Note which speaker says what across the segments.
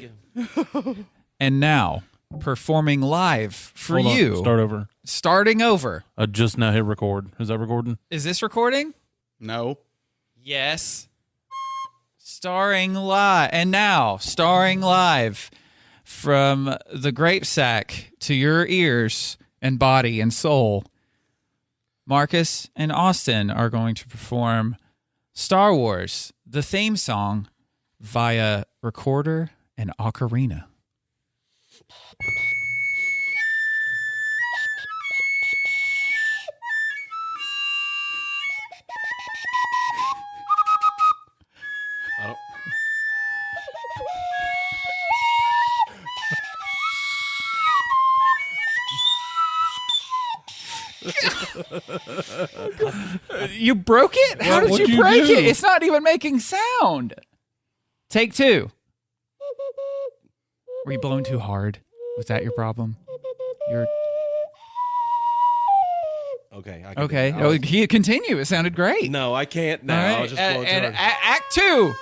Speaker 1: again.
Speaker 2: And now, performing live for
Speaker 3: Hold on.
Speaker 2: you.
Speaker 3: Start over.
Speaker 2: Starting over.
Speaker 3: I just now hit record. Is that recording?
Speaker 2: Is this recording?
Speaker 4: No.
Speaker 2: Yes. Starring live. And now, starring live from the grape sack to your ears and body and soul, Marcus and Austin are going to perform Star Wars, the theme song, via recorder and ocarina. You broke it? How did you break it? It's not even making sound. Take two. Were you blowing too hard? Was that your problem?
Speaker 1: Okay.
Speaker 2: Okay. Oh, continue. It sounded great.
Speaker 1: No, I can't now.
Speaker 2: Right.
Speaker 1: I'll just blow
Speaker 2: And
Speaker 1: it hard.
Speaker 2: Act 2.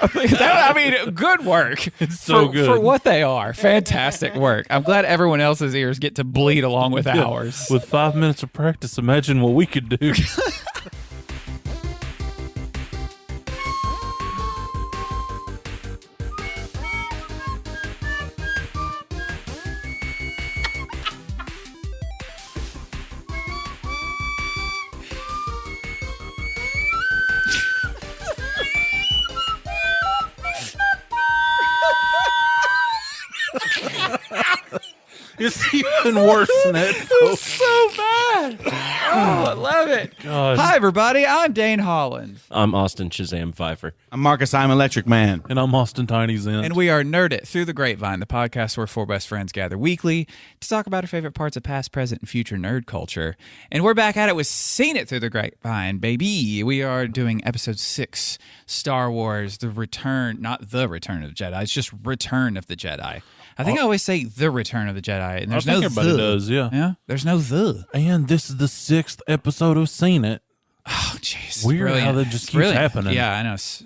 Speaker 2: I mean, good work.
Speaker 3: It's so good.
Speaker 2: For what they are. Fantastic work. I'm glad everyone else's ears get to bleed along with
Speaker 3: Yeah.
Speaker 2: ours.
Speaker 3: With 5 minutes of practice, imagine what we could do. It's even worse than that.
Speaker 2: It's so bad. Oh, I love it.
Speaker 3: God.
Speaker 2: Hi, everybody. I'm Dane Holland.
Speaker 1: I'm Austin Shazam Pfeiffer.
Speaker 4: I'm Marcus. I'm Electric Man.
Speaker 3: And I'm Austin Tiny Zen.
Speaker 2: And we are Nerd It Through the Grapevine, the podcast where four best friends gather weekly to talk about our favorite parts of past, present, and future nerd culture. And we're back at it with Seen It Through the Grapevine, baby. We are doing episode 6, Star Wars, The Return, not The Return of the Jedi. It's just Return of the Jedi. I think I always say The Return of the Jedi, and there's
Speaker 3: I think
Speaker 2: no
Speaker 3: everybody
Speaker 2: the.
Speaker 3: does, yeah.
Speaker 2: Yeah, there's no the.
Speaker 3: And this is the 6th episode of Seen It.
Speaker 2: Oh, jeez.
Speaker 3: Weird
Speaker 2: brilliant.
Speaker 3: how that just
Speaker 2: It's
Speaker 3: keeps
Speaker 2: brilliant.
Speaker 3: happening.
Speaker 2: Yeah, I know. It's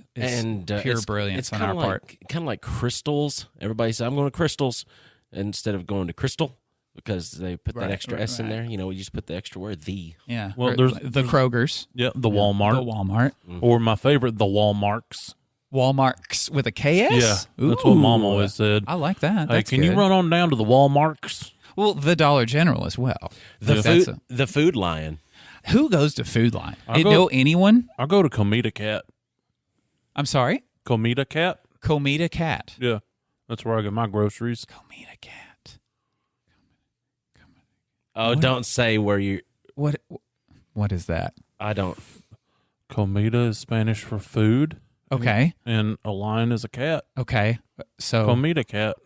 Speaker 2: pure brilliance
Speaker 1: it's
Speaker 2: on our
Speaker 1: kinda
Speaker 2: part.
Speaker 1: Kind of like crystals. Everybody says, I'm going to crystals instead of going to crystal because they put that extra S in there. You know, we just put the extra word, the.
Speaker 2: Yeah.
Speaker 3: Well,
Speaker 2: Or
Speaker 3: there's
Speaker 2: the Kroger's.
Speaker 3: Yeah, the Walmart.
Speaker 2: The Walmart.
Speaker 3: Or my favorite, the Walmarts.
Speaker 2: Walmarts with a KS?
Speaker 3: Yeah, that's what Mom
Speaker 2: Ooh.
Speaker 3: always said.
Speaker 2: I like that.
Speaker 3: Hey,
Speaker 2: That's
Speaker 3: can you
Speaker 2: good.
Speaker 3: run on down to the Walmarts?
Speaker 2: Well, the Dollar General as well.
Speaker 1: The food lion.
Speaker 2: Who goes to Food Line?
Speaker 3: I
Speaker 2: Know anyone?
Speaker 3: I go to Comida Cat.
Speaker 2: I'm sorry?
Speaker 3: Comida Cat?
Speaker 2: Comida Cat.
Speaker 3: Yeah, that's where I get my groceries.
Speaker 2: Comida Cat.
Speaker 1: Oh, don't say where you.
Speaker 2: What is that?
Speaker 1: I don't.
Speaker 3: Comida is Spanish for food,
Speaker 2: Okay.
Speaker 3: and a lion is a cat.
Speaker 2: Okay. So
Speaker 3: Comida Cat.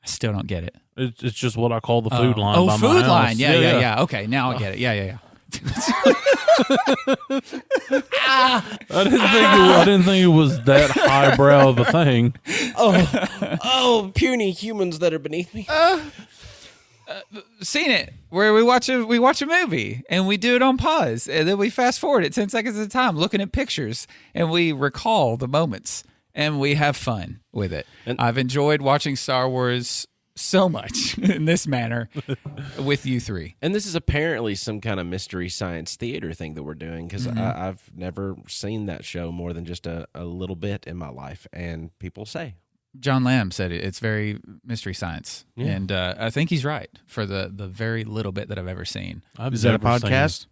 Speaker 2: I still don't get it.
Speaker 3: It's just what I call the food line.
Speaker 2: Oh,
Speaker 3: by
Speaker 2: Food
Speaker 3: my house.
Speaker 2: Line. Yeah. Okay, now I get it. Yeah.
Speaker 3: I didn't think it was that highbrow of a thing.
Speaker 1: Oh, puny humans that are beneath me.
Speaker 2: Seen it where we watch a movie and we do it on pause and then we fast forward it 10 seconds at a time looking at pictures and we recall the moments and we have fun with it.
Speaker 1: And
Speaker 2: I've enjoyed watching Star Wars so much in this manner with you three.
Speaker 1: And this is apparently some kind of mystery science theater thing that we're doing because I've never seen that show more than just a little bit in my life. And people say.
Speaker 2: John Lamb said it's very mystery science,
Speaker 1: Yeah.
Speaker 2: and I think he's right for the very little bit that I've ever seen.
Speaker 3: Is
Speaker 4: that a podcast?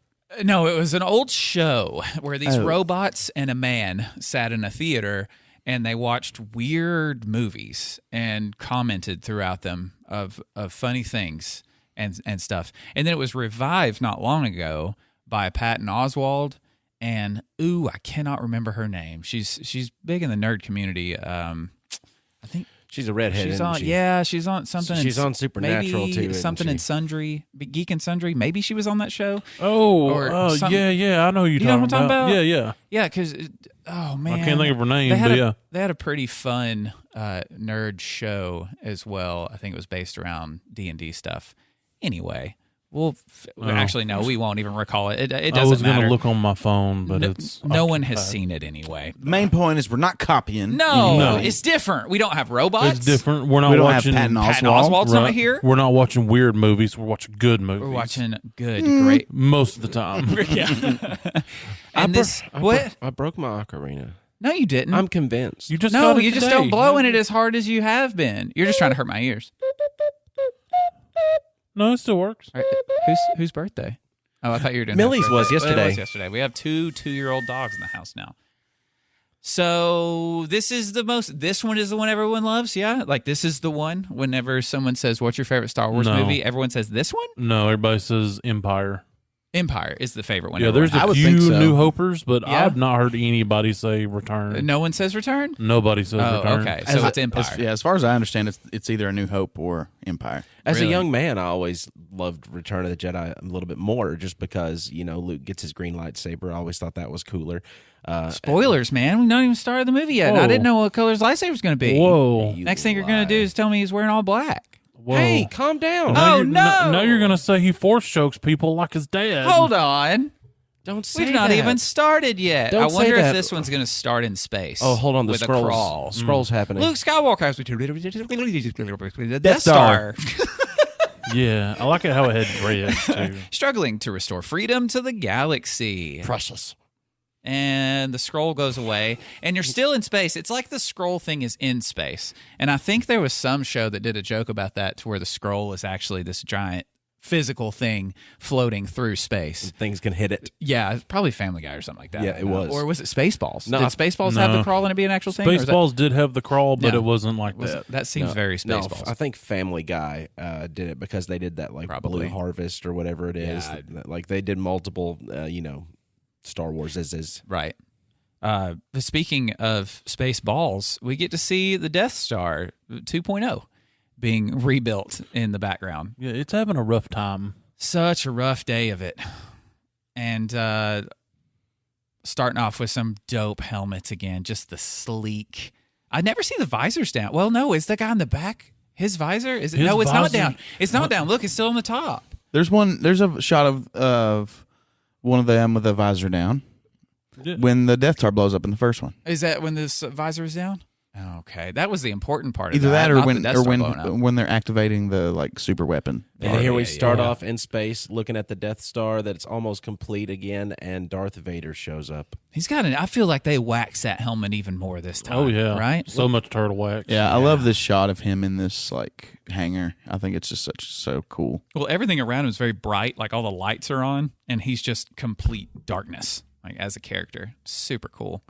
Speaker 2: No, it was an old show where these robots and a man sat in a theater and they watched weird movies and commented throughout them of funny things and stuff. And then it was revived not long ago by Patton Oswalt and I cannot remember her name. She's big in the nerd community. I think
Speaker 1: She's a redhead.
Speaker 2: she's
Speaker 1: isn't
Speaker 2: on.
Speaker 1: she?
Speaker 2: Yeah, she's on something.
Speaker 1: She's on Supernatural,
Speaker 2: maybe
Speaker 1: too, isn't
Speaker 2: something
Speaker 1: she?
Speaker 2: in Sundry, Geek and Sundry. Maybe she was on that show.
Speaker 3: Oh,
Speaker 2: something-
Speaker 3: yeah. I know who you're
Speaker 2: You know
Speaker 3: talking
Speaker 2: what I'm talking about?
Speaker 3: Yeah.
Speaker 2: Yeah, because man,
Speaker 3: I can't think of her name,
Speaker 2: They had
Speaker 3: but
Speaker 2: a,
Speaker 3: yeah.
Speaker 2: they had a pretty fun nerd show as well. I think it was based around D&D stuff. Anyway, Well, actually, no, we won't even recall it. It
Speaker 3: I
Speaker 2: doesn't
Speaker 3: was
Speaker 2: matter.
Speaker 3: going to look on my phone, but it's
Speaker 2: no one has
Speaker 3: occupied.
Speaker 2: seen it anyway.
Speaker 4: The main point is we're not copying.
Speaker 2: No, it's different. We don't have robots.
Speaker 3: It's different. We're not
Speaker 4: We don't have
Speaker 3: watching
Speaker 4: Patton
Speaker 2: Patton
Speaker 4: Oswalt.
Speaker 2: Oswalt's not here.
Speaker 3: We're not watching weird movies. We're watching good movies.
Speaker 2: We're watching good, great.
Speaker 3: most of the time.
Speaker 2: Yeah. And
Speaker 1: I broke my ocarina.
Speaker 2: No, you didn't.
Speaker 1: I'm convinced.
Speaker 3: You just
Speaker 2: no,
Speaker 3: got it
Speaker 2: you just
Speaker 3: today.
Speaker 2: don't blow in it as hard as you have been. You're just trying to hurt my ears.
Speaker 3: No, it still works.
Speaker 2: All right, whose birthday? Oh, I thought you were doing
Speaker 1: Millie's
Speaker 2: that
Speaker 1: was
Speaker 2: birthday. Well,
Speaker 1: yesterday.
Speaker 2: it was yesterday. We have two-year-old dogs in the house now. So this is this one is the one everyone loves, yeah? Like this is the one whenever someone says, what's your favorite Star Wars
Speaker 3: No.
Speaker 2: movie? Everyone says this one?
Speaker 3: No, everybody says Empire.
Speaker 2: Empire is the favorite one.
Speaker 3: Yeah,
Speaker 2: everyone
Speaker 3: there's
Speaker 2: has.
Speaker 3: a
Speaker 4: would
Speaker 3: few
Speaker 4: think so.
Speaker 3: New Hopers, but
Speaker 2: Yeah?
Speaker 3: I've not heard anybody say Return.
Speaker 2: No one says Return?
Speaker 3: Nobody says
Speaker 2: Oh,
Speaker 3: Return.
Speaker 2: okay. So it's Empire.
Speaker 4: As far as I understand, it's either A New Hope or Empire.
Speaker 1: As
Speaker 2: Really?
Speaker 1: a young man, I always loved Return of the Jedi a little bit more, just because Luke gets his green lightsaber. I always thought that was cooler.
Speaker 2: Spoilers, man. We've not even started the movie yet. And I
Speaker 3: Whoa.
Speaker 2: didn't know what color his lightsaber's going to be.
Speaker 3: Whoa.
Speaker 2: Next thing you're going to do is tell me he's wearing all black.
Speaker 3: Whoa.
Speaker 1: Hey, calm down!
Speaker 2: Oh,
Speaker 3: you're-
Speaker 2: no.
Speaker 3: Now you're going to say he force chokes people like his dad.
Speaker 2: Hold on.
Speaker 1: Don't say
Speaker 2: We've not
Speaker 1: that.
Speaker 2: even started yet.
Speaker 1: Don't
Speaker 2: I
Speaker 1: say
Speaker 2: wonder if
Speaker 1: that.
Speaker 2: this one's going to start in space.
Speaker 1: Oh, hold on. The
Speaker 2: with
Speaker 1: scrolls.
Speaker 2: a crawl.
Speaker 1: Scrolls happening.
Speaker 2: Luke Skywalker has the
Speaker 4: Death Star.
Speaker 3: Yeah, I like it how it had dreads, too.
Speaker 2: struggling to restore freedom to the galaxy.
Speaker 1: Precious.
Speaker 2: And the scroll goes away, and you're still in space. It's like the scroll thing is in space. And I think there was some show that did a joke about that, to where the scroll is actually this giant physical thing floating through space.
Speaker 1: Things can hit it.
Speaker 2: Yeah, probably Family Guy or something like that.
Speaker 1: Yeah, it was.
Speaker 2: Or was it Spaceballs?
Speaker 1: No,
Speaker 2: Did Spaceballs have the
Speaker 3: no.
Speaker 2: crawl and it be an actual thing? or is that-
Speaker 3: Spaceballs did have the crawl, but
Speaker 2: No.
Speaker 3: it wasn't like that.
Speaker 2: That seems very
Speaker 1: No,
Speaker 2: Spaceballs.
Speaker 1: I think Family Guy did it because they did that
Speaker 2: Probably.
Speaker 1: Blue Harvest or whatever it is.
Speaker 2: Yeah.
Speaker 1: Like they did multiple, Star Wars is.
Speaker 2: Right. But speaking of Spaceballs, we get to see the Death Star 2.0 being rebuilt in the background.
Speaker 3: Yeah, it's having a rough time.
Speaker 2: Such a rough day of it. And starting off with some dope helmets again, just the sleek. I never see the visors down. Well, no, is the guy in the back his visor? Is it?
Speaker 3: His
Speaker 2: No, it's not
Speaker 3: visor-
Speaker 2: down. It's not down. Look, it's still on the top.
Speaker 4: There's a shot of one of them with the visor down
Speaker 3: Yeah.
Speaker 4: when the Death Star blows up in the first one.
Speaker 2: Is that when this visor is down? Okay, that was the important part.
Speaker 4: Either
Speaker 2: of
Speaker 4: that
Speaker 2: not
Speaker 4: or
Speaker 2: the
Speaker 4: when
Speaker 2: Death Star blowing up.
Speaker 4: when they're activating the super weapon.
Speaker 1: And here we
Speaker 2: yeah,
Speaker 1: start
Speaker 2: yeah.
Speaker 1: off in space looking at the Death Star that's almost complete again, and Darth Vader shows up.
Speaker 2: He's got an. I feel like they wax that helmet even more this time.
Speaker 3: Oh, yeah.
Speaker 2: right.
Speaker 3: So much turtle wax.
Speaker 4: Yeah, I love this shot of him in this hangar. I think it's just so cool.
Speaker 2: Well, everything around him is very bright. Like all the lights are on, and he's just complete darkness. Like as a character, super cool.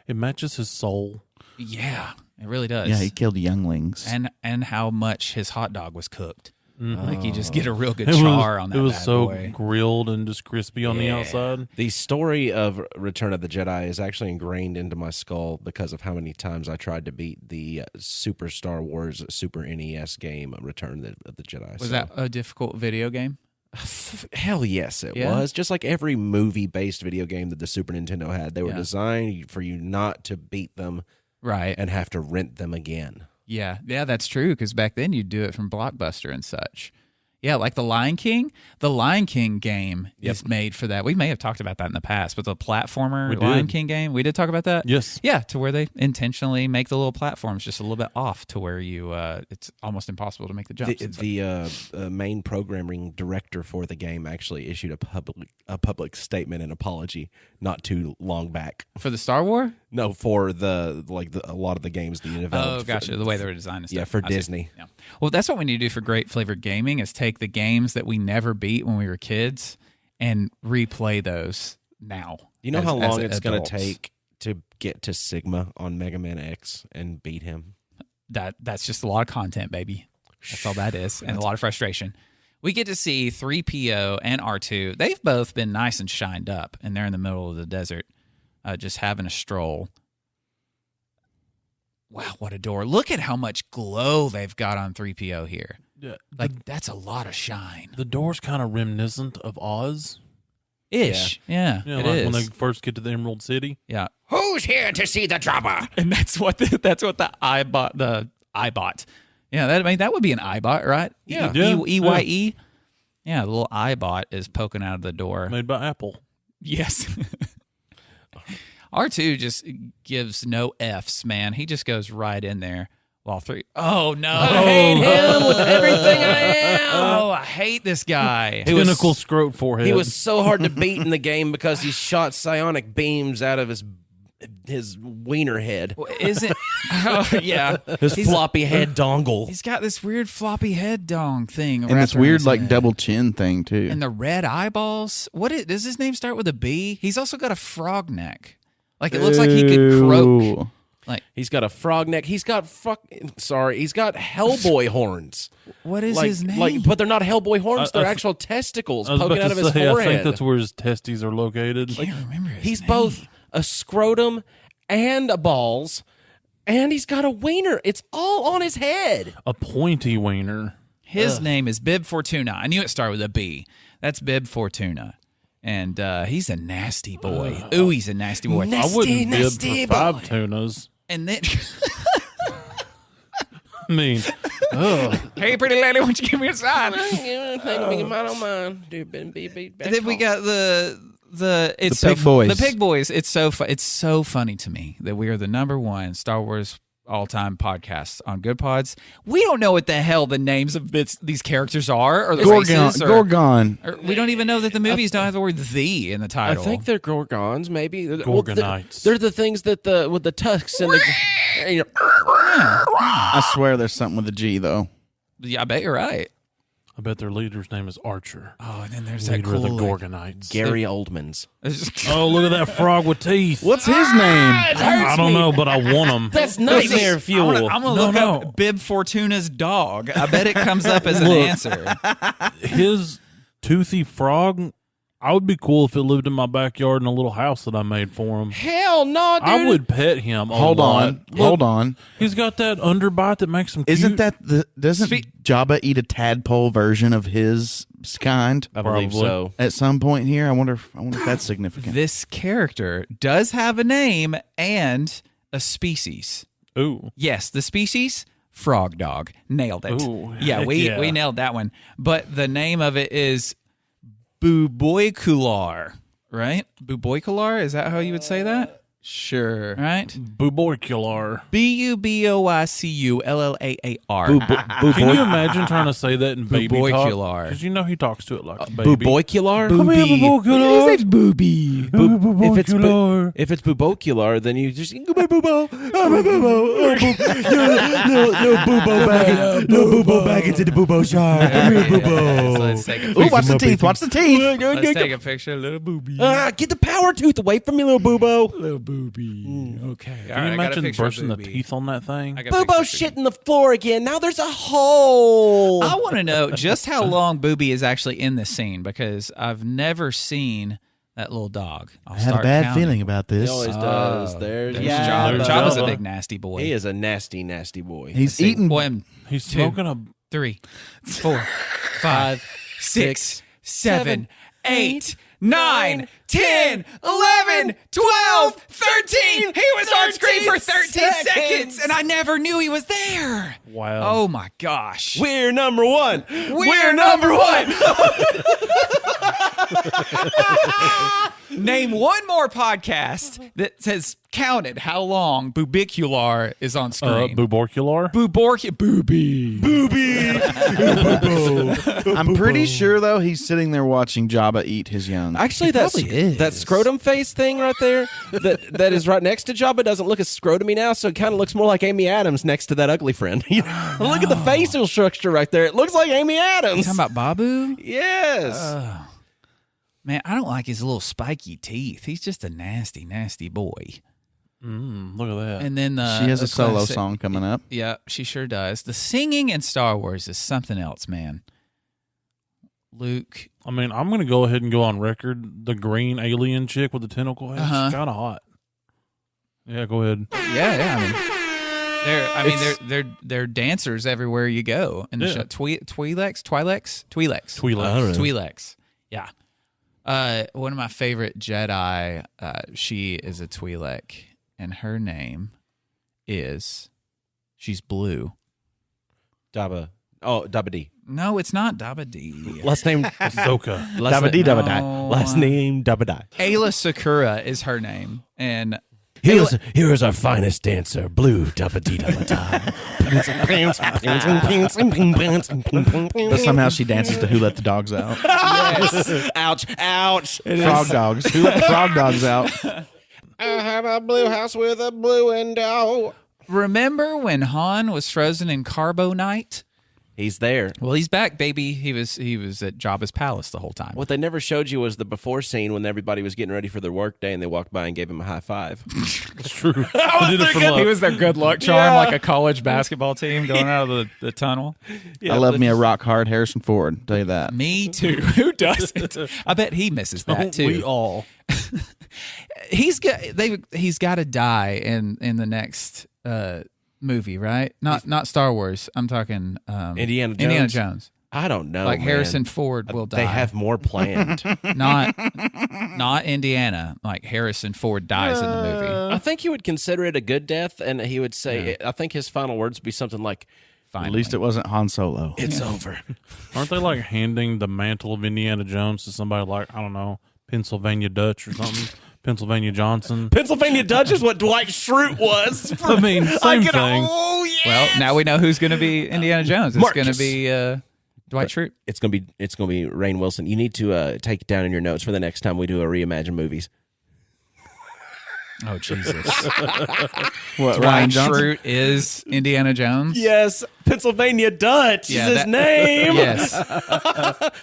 Speaker 3: It matches his soul.
Speaker 2: Yeah, it really does.
Speaker 4: Yeah, he killed younglings.
Speaker 2: and how much his hot dog was cooked. Like you just get a real good
Speaker 3: It
Speaker 2: char on that.
Speaker 3: It was
Speaker 2: bad
Speaker 3: so
Speaker 2: boy.
Speaker 3: grilled and just crispy on the
Speaker 2: Yeah.
Speaker 3: outside.
Speaker 1: The story of Return of the Jedi is actually ingrained into my skull because of how many times I tried to beat the Super Star Wars Super NES game, Return of the Jedi.
Speaker 2: Was
Speaker 1: So-
Speaker 2: that a difficult video game?
Speaker 1: Hell yes, it
Speaker 2: Yeah?
Speaker 1: was. Just like every movie-based video game that the Super Nintendo had, they were
Speaker 2: Yeah.
Speaker 1: designed for you not to beat them
Speaker 2: Right.
Speaker 1: and have to rent them again.
Speaker 2: Yeah, that's true. Because back then you'd do it from Blockbuster and such. Yeah, like the Lion King. The Lion King game is made for that. We may have talked about that in the past, but the platformer
Speaker 3: We
Speaker 2: Lion
Speaker 3: did.
Speaker 2: King game, we did talk about that.
Speaker 3: Yes.
Speaker 2: Yeah, to where they intentionally make the little platforms just a little bit off, to where you it's almost impossible to make the jumps. and stuff.
Speaker 1: The main programming director for the game actually issued a public statement and apology not too long back.
Speaker 2: For the Star Wars?
Speaker 1: No, for a lot of the games that you developed.
Speaker 2: Oh, gotcha. The way they were designed and stuff.
Speaker 1: Yeah, for
Speaker 2: I see.
Speaker 1: Disney.
Speaker 2: Yeah. Well, that's what we need to do for Grape Flavored Gaming is take the games that we never beat when we were kids and replay those now.
Speaker 1: You know
Speaker 2: as-
Speaker 1: how
Speaker 2: as
Speaker 1: long it's going
Speaker 2: adults.
Speaker 1: to take to get to Sigma on Mega Man X and beat him?
Speaker 2: That's just a lot of content, baby. That's all that is, and a lot of frustration. We get to see 3PO and R2. They've both been nice and shined up, and they're in the middle of the desert, just having a stroll. Wow, what a door. Look at how much glow they've got on 3PO here.
Speaker 3: Yeah.
Speaker 2: Like, that's a lot of shine.
Speaker 3: The door's kind of reminiscent of Oz.
Speaker 2: Ish. Yeah,
Speaker 3: You know,
Speaker 2: it
Speaker 3: like
Speaker 2: is.
Speaker 3: when they first get to the Emerald City.
Speaker 2: Yeah.
Speaker 1: Who's here to see the Jabba?
Speaker 2: And that's what the iBot. Yeah, that would be an iBot, right?
Speaker 1: Yeah.
Speaker 3: Yeah.
Speaker 2: EYE. Yeah, the little iBot is poking out of the door.
Speaker 3: Made by Apple.
Speaker 2: Yes. R2 just gives no Fs, man. He just goes right in there. While 3. Oh, no.
Speaker 1: I hate him with everything I am.
Speaker 2: Oh, I hate this guy.
Speaker 3: Pinnacle scrote forehead.
Speaker 1: He was so hard to beat in the game because he shot psionic beams out of his wiener head.
Speaker 2: Is it? Oh, yeah.
Speaker 1: His floppy head dongle.
Speaker 2: He's got this weird floppy head dong thing.
Speaker 4: And this weird like double chin thing too.
Speaker 2: And the red eyeballs. Does his name start with a B? He's also got a frog neck. Like it looks like he could croak. Like
Speaker 1: he's got a frog neck. He's got he's got Hellboy horns.
Speaker 2: What is his name?
Speaker 1: But they're not Hellboy horns. They're actual testicles poking out of his forehead.
Speaker 3: I think that's where his testes are located.
Speaker 2: I can't remember his
Speaker 1: he's
Speaker 2: name.
Speaker 1: both a scrotum and a balls, and he's got a wiener. It's all on his head.
Speaker 3: A pointy wiener.
Speaker 2: His name is Bib Fortuna. I knew it started with a B. That's Bib Fortuna. And he's a nasty boy. Ooh, he's a nasty boy.
Speaker 3: I wouldn't bid
Speaker 1: nasty
Speaker 3: for 5
Speaker 1: boy.
Speaker 3: tunas.
Speaker 2: And then...
Speaker 3: I mean,
Speaker 2: Hey, pretty lady, why don't you give me a sign?
Speaker 1: And
Speaker 2: Then we got the
Speaker 4: Pig Boys.
Speaker 2: The Pig Boys. It's so funny to me that we are the #1 Star Wars all-time podcast on Good Pods. We don't know what the hell the names of these characters are, or the races, or,
Speaker 4: Gorgon.
Speaker 2: or we don't even know that the movies don't have the word "the" in the
Speaker 1: I
Speaker 2: title.
Speaker 1: think they're Gorgons, maybe.
Speaker 3: Gorgonites.
Speaker 1: They're the things that with the tusks and the.
Speaker 4: I swear there's something with a G though.
Speaker 2: Yeah, I bet you're right.
Speaker 3: I bet their leader's name is Archer.
Speaker 2: Oh, and then there's that
Speaker 3: Leader
Speaker 2: cool
Speaker 3: of the Gorgonites.
Speaker 1: Gary Oldman's.
Speaker 3: Oh, look at that frog with teeth.
Speaker 4: What's his name?
Speaker 3: I don't know, but I want him.
Speaker 1: That's nightmare fuel.
Speaker 2: I'm gonna look up Bib Fortuna's dog. I bet it comes up as an answer.
Speaker 3: His toothy frog, I would be cool if it lived in my backyard in a little house that I made for him.
Speaker 1: Hell no, dude.
Speaker 3: I would pet him.
Speaker 4: Hold on.
Speaker 3: He's got that underbite that makes him cute.
Speaker 4: Isn't that doesn't Jabba eat a tadpole version of his kind?
Speaker 1: I believe
Speaker 3: Probably.
Speaker 1: so.
Speaker 4: At some point here, I wonder if that's significant.
Speaker 2: This character does have a name and a species.
Speaker 3: Ooh.
Speaker 2: Yes, the species, frog dog. Nailed it.
Speaker 3: Ooh,
Speaker 2: yeah,
Speaker 3: heck
Speaker 2: we
Speaker 3: yeah.
Speaker 2: we nailed that one. But the name of it is Buboykular, right? Buboykular, is that how you would say that?
Speaker 4: Sure.
Speaker 2: Right?
Speaker 3: Buboycular.
Speaker 2: Buboycular.
Speaker 3: Can you imagine trying to say that in baby talk?
Speaker 2: Buboycular.
Speaker 3: Because you know he talks to it like a baby.
Speaker 1: Buboycular?
Speaker 3: Come here, Buboycular.
Speaker 2: His name's Booby.
Speaker 3: Buboycular.
Speaker 1: If it's bubocular, then you just go by bubo. No bubo bag. No bubo bag into the bubo shark. Come here, bubo.
Speaker 2: Let's take a
Speaker 4: Ooh,
Speaker 2: picture.
Speaker 4: watch the teeth. Watch the teeth.
Speaker 2: Let's take a picture of little Booby.
Speaker 1: Get the power tooth away from me, little bubo.
Speaker 2: Little Booby. Okay.
Speaker 3: Can you imagine bursting the teeth on that thing?
Speaker 1: Bubo shit in the floor again. Now there's a hole.
Speaker 2: I want to know just how long Booby is actually in this scene because I've never seen that little dog.
Speaker 4: I had a bad feeling about this.
Speaker 1: He always does. There's
Speaker 2: Jabba.
Speaker 3: There's
Speaker 2: Jabba's a
Speaker 3: Jabba.
Speaker 2: big nasty boy.
Speaker 1: He is a nasty, nasty boy.
Speaker 4: He's eating.
Speaker 2: 1,
Speaker 3: He's
Speaker 2: 2,
Speaker 3: smoking a
Speaker 2: 3, 4, 5, 6, 7, 8, 9, 10, 11, 12, 13. He was on screen for 13 seconds, and I never knew he was there.
Speaker 3: wow.
Speaker 2: Oh my gosh.
Speaker 1: We're number one. We're number one.
Speaker 2: Name one more podcast that has counted how long Bubicular is on screen.
Speaker 3: Buborcular?
Speaker 2: Booby.
Speaker 4: I'm pretty sure though he's sitting there watching Jabba eat his young.
Speaker 1: Actually, that scrotum face thing right there, that is right next to Jabba, doesn't look as scrotumy now, so it kind of looks more like Amy Adams next to that ugly friend. Look at the facial structure right there. It looks like Amy
Speaker 2: You
Speaker 1: Adams.
Speaker 2: talking about Babu?
Speaker 1: Yes.
Speaker 2: Man, I don't like his little spiky teeth. He's just a nasty, nasty boy.
Speaker 3: Look at that.
Speaker 2: And then
Speaker 4: She has
Speaker 2: the
Speaker 4: a solo
Speaker 2: classic-
Speaker 4: song coming up.
Speaker 2: Yeah, she sure does. The singing in Star Wars is something else, man. Luke.
Speaker 3: I mean, I'm going to go ahead and go on record. The green alien chick with the tentacle head,
Speaker 2: Uh-huh.
Speaker 3: she's kind of hot. Yeah, go ahead.
Speaker 2: Yeah. They're dancers everywhere you go in the
Speaker 3: Yeah.
Speaker 2: show. Twi'leks. Yeah. One of my favorite Jedi. She is a Twi'lek, and her name is. She's blue.
Speaker 1: Jabba. Oh, Dabba D.
Speaker 2: No, it's not Dabba D.
Speaker 1: Last name
Speaker 3: Ahsoka.
Speaker 1: Dabba D. Dabba Die.
Speaker 2: No.
Speaker 1: Last name Dabba Die.
Speaker 2: Ayla Sakura is her name, and
Speaker 1: Here is our finest dancer, Blue Dabba Dee Dabba Die.
Speaker 4: But somehow she dances to Who Let the Dogs Out.
Speaker 2: yes,
Speaker 1: Ouch! Ouch!
Speaker 4: Frog dogs. Who let the frog dogs out?
Speaker 1: I have a blue house with a blue window.
Speaker 2: remember when Han was frozen in carbonite?
Speaker 1: He's there.
Speaker 2: Well, he's back, baby. He was at Jabba's palace the whole time.
Speaker 1: What they never showed you was the before scene when everybody was getting ready for their work day and they walked by and gave him a high five.
Speaker 3: It's true. I did it for luck.
Speaker 2: He was their good luck charm, like a college basketball team going out of the tunnel.
Speaker 4: I love me a rock hard Harrison Ford. I'll tell you that.
Speaker 2: Me too. Who doesn't? I bet he misses that too.
Speaker 3: We all.
Speaker 2: He's got to die in the next movie, right? Not Star Wars. I'm talking
Speaker 1: Indiana Jones.
Speaker 2: Indiana Jones.
Speaker 1: I don't know.
Speaker 2: Like
Speaker 1: man.
Speaker 2: Harrison Ford will die.
Speaker 1: They have more planned.
Speaker 2: not Indiana. Like Harrison Ford dies in the movie.
Speaker 1: I think he would consider it a good death, and he would say, I think his final words would be something like,
Speaker 2: Finally.
Speaker 4: At least it wasn't Han Solo.
Speaker 1: "It's over."
Speaker 3: Aren't they like handing the mantle of Indiana Jones to somebody like, I don't know, Pennsylvania Dutch or something? Pennsylvania Johnson.
Speaker 1: Pennsylvania Dutch is what Dwight Schrute was.
Speaker 3: I mean, same thing.
Speaker 1: Oh yeah.
Speaker 2: Well, now we know who's going to be Indiana Jones. It's going to
Speaker 1: Marcus.
Speaker 2: be Dwight Schrute.
Speaker 1: It's gonna be Rainn Wilson. You need to take it down in your notes for the next time we do a reimagine movies.
Speaker 2: Oh Jesus!
Speaker 4: What, Ryan
Speaker 2: Dwight
Speaker 4: Johnson?
Speaker 2: Schrute is Indiana Jones.
Speaker 1: Yes, Pennsylvania Dutch
Speaker 2: Yeah,
Speaker 1: is his name.
Speaker 2: Yes,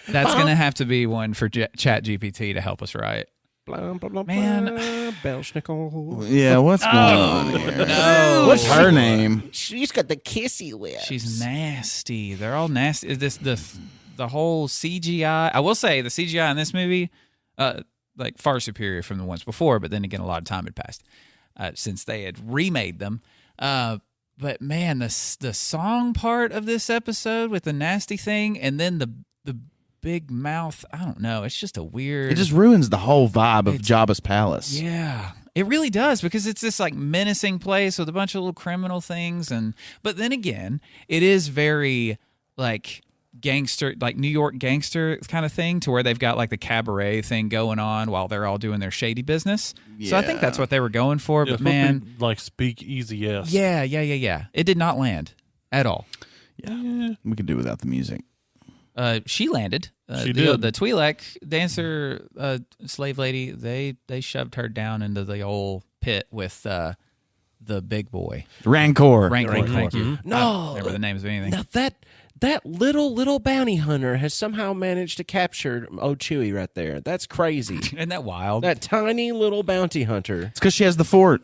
Speaker 2: that's going to have to be one for Chat GPT to help us write.
Speaker 1: Blah, blah, blah,
Speaker 2: Man.
Speaker 1: blah, Belschnickel.
Speaker 4: Yeah, what's going on here?
Speaker 2: No.
Speaker 4: What's her name?
Speaker 1: She's got the kissy lips.
Speaker 2: She's nasty. They're all nasty. Is this the whole CGI? I will say the CGI in this movie, like far superior from the ones before. But then again, a lot of time had passed since they had remade them. But man, the song part of this episode with the nasty thing, and then the big mouth. I don't know. It's just a weird.
Speaker 4: It just ruins the whole vibe of Jabba's palace.
Speaker 2: Yeah, it really does, because it's this like menacing place with a bunch of little criminal things, but then again, it is very like gangster, like New York gangster kind of thing, to where they've got like the cabaret thing going on while they're all doing their shady business. So I think that's what they were going for.
Speaker 3: Yeah,
Speaker 2: But man,
Speaker 3: like speak easy, yes.
Speaker 2: yeah, it did not land at all.
Speaker 4: Yeah. We could do without the music.
Speaker 2: She landed.
Speaker 3: She did.
Speaker 2: The Twi'lek dancer, slave lady. They shoved her down into the old pit with the big boy.
Speaker 4: Rancor.
Speaker 2: Rancor. Thank you.
Speaker 1: No.
Speaker 2: I don't remember the names of anything.
Speaker 1: Now that little bounty hunter has somehow managed to capture Chewie right there. That's crazy.
Speaker 2: Isn't that wild?
Speaker 1: That tiny little bounty hunter.
Speaker 4: It's because she has the fort.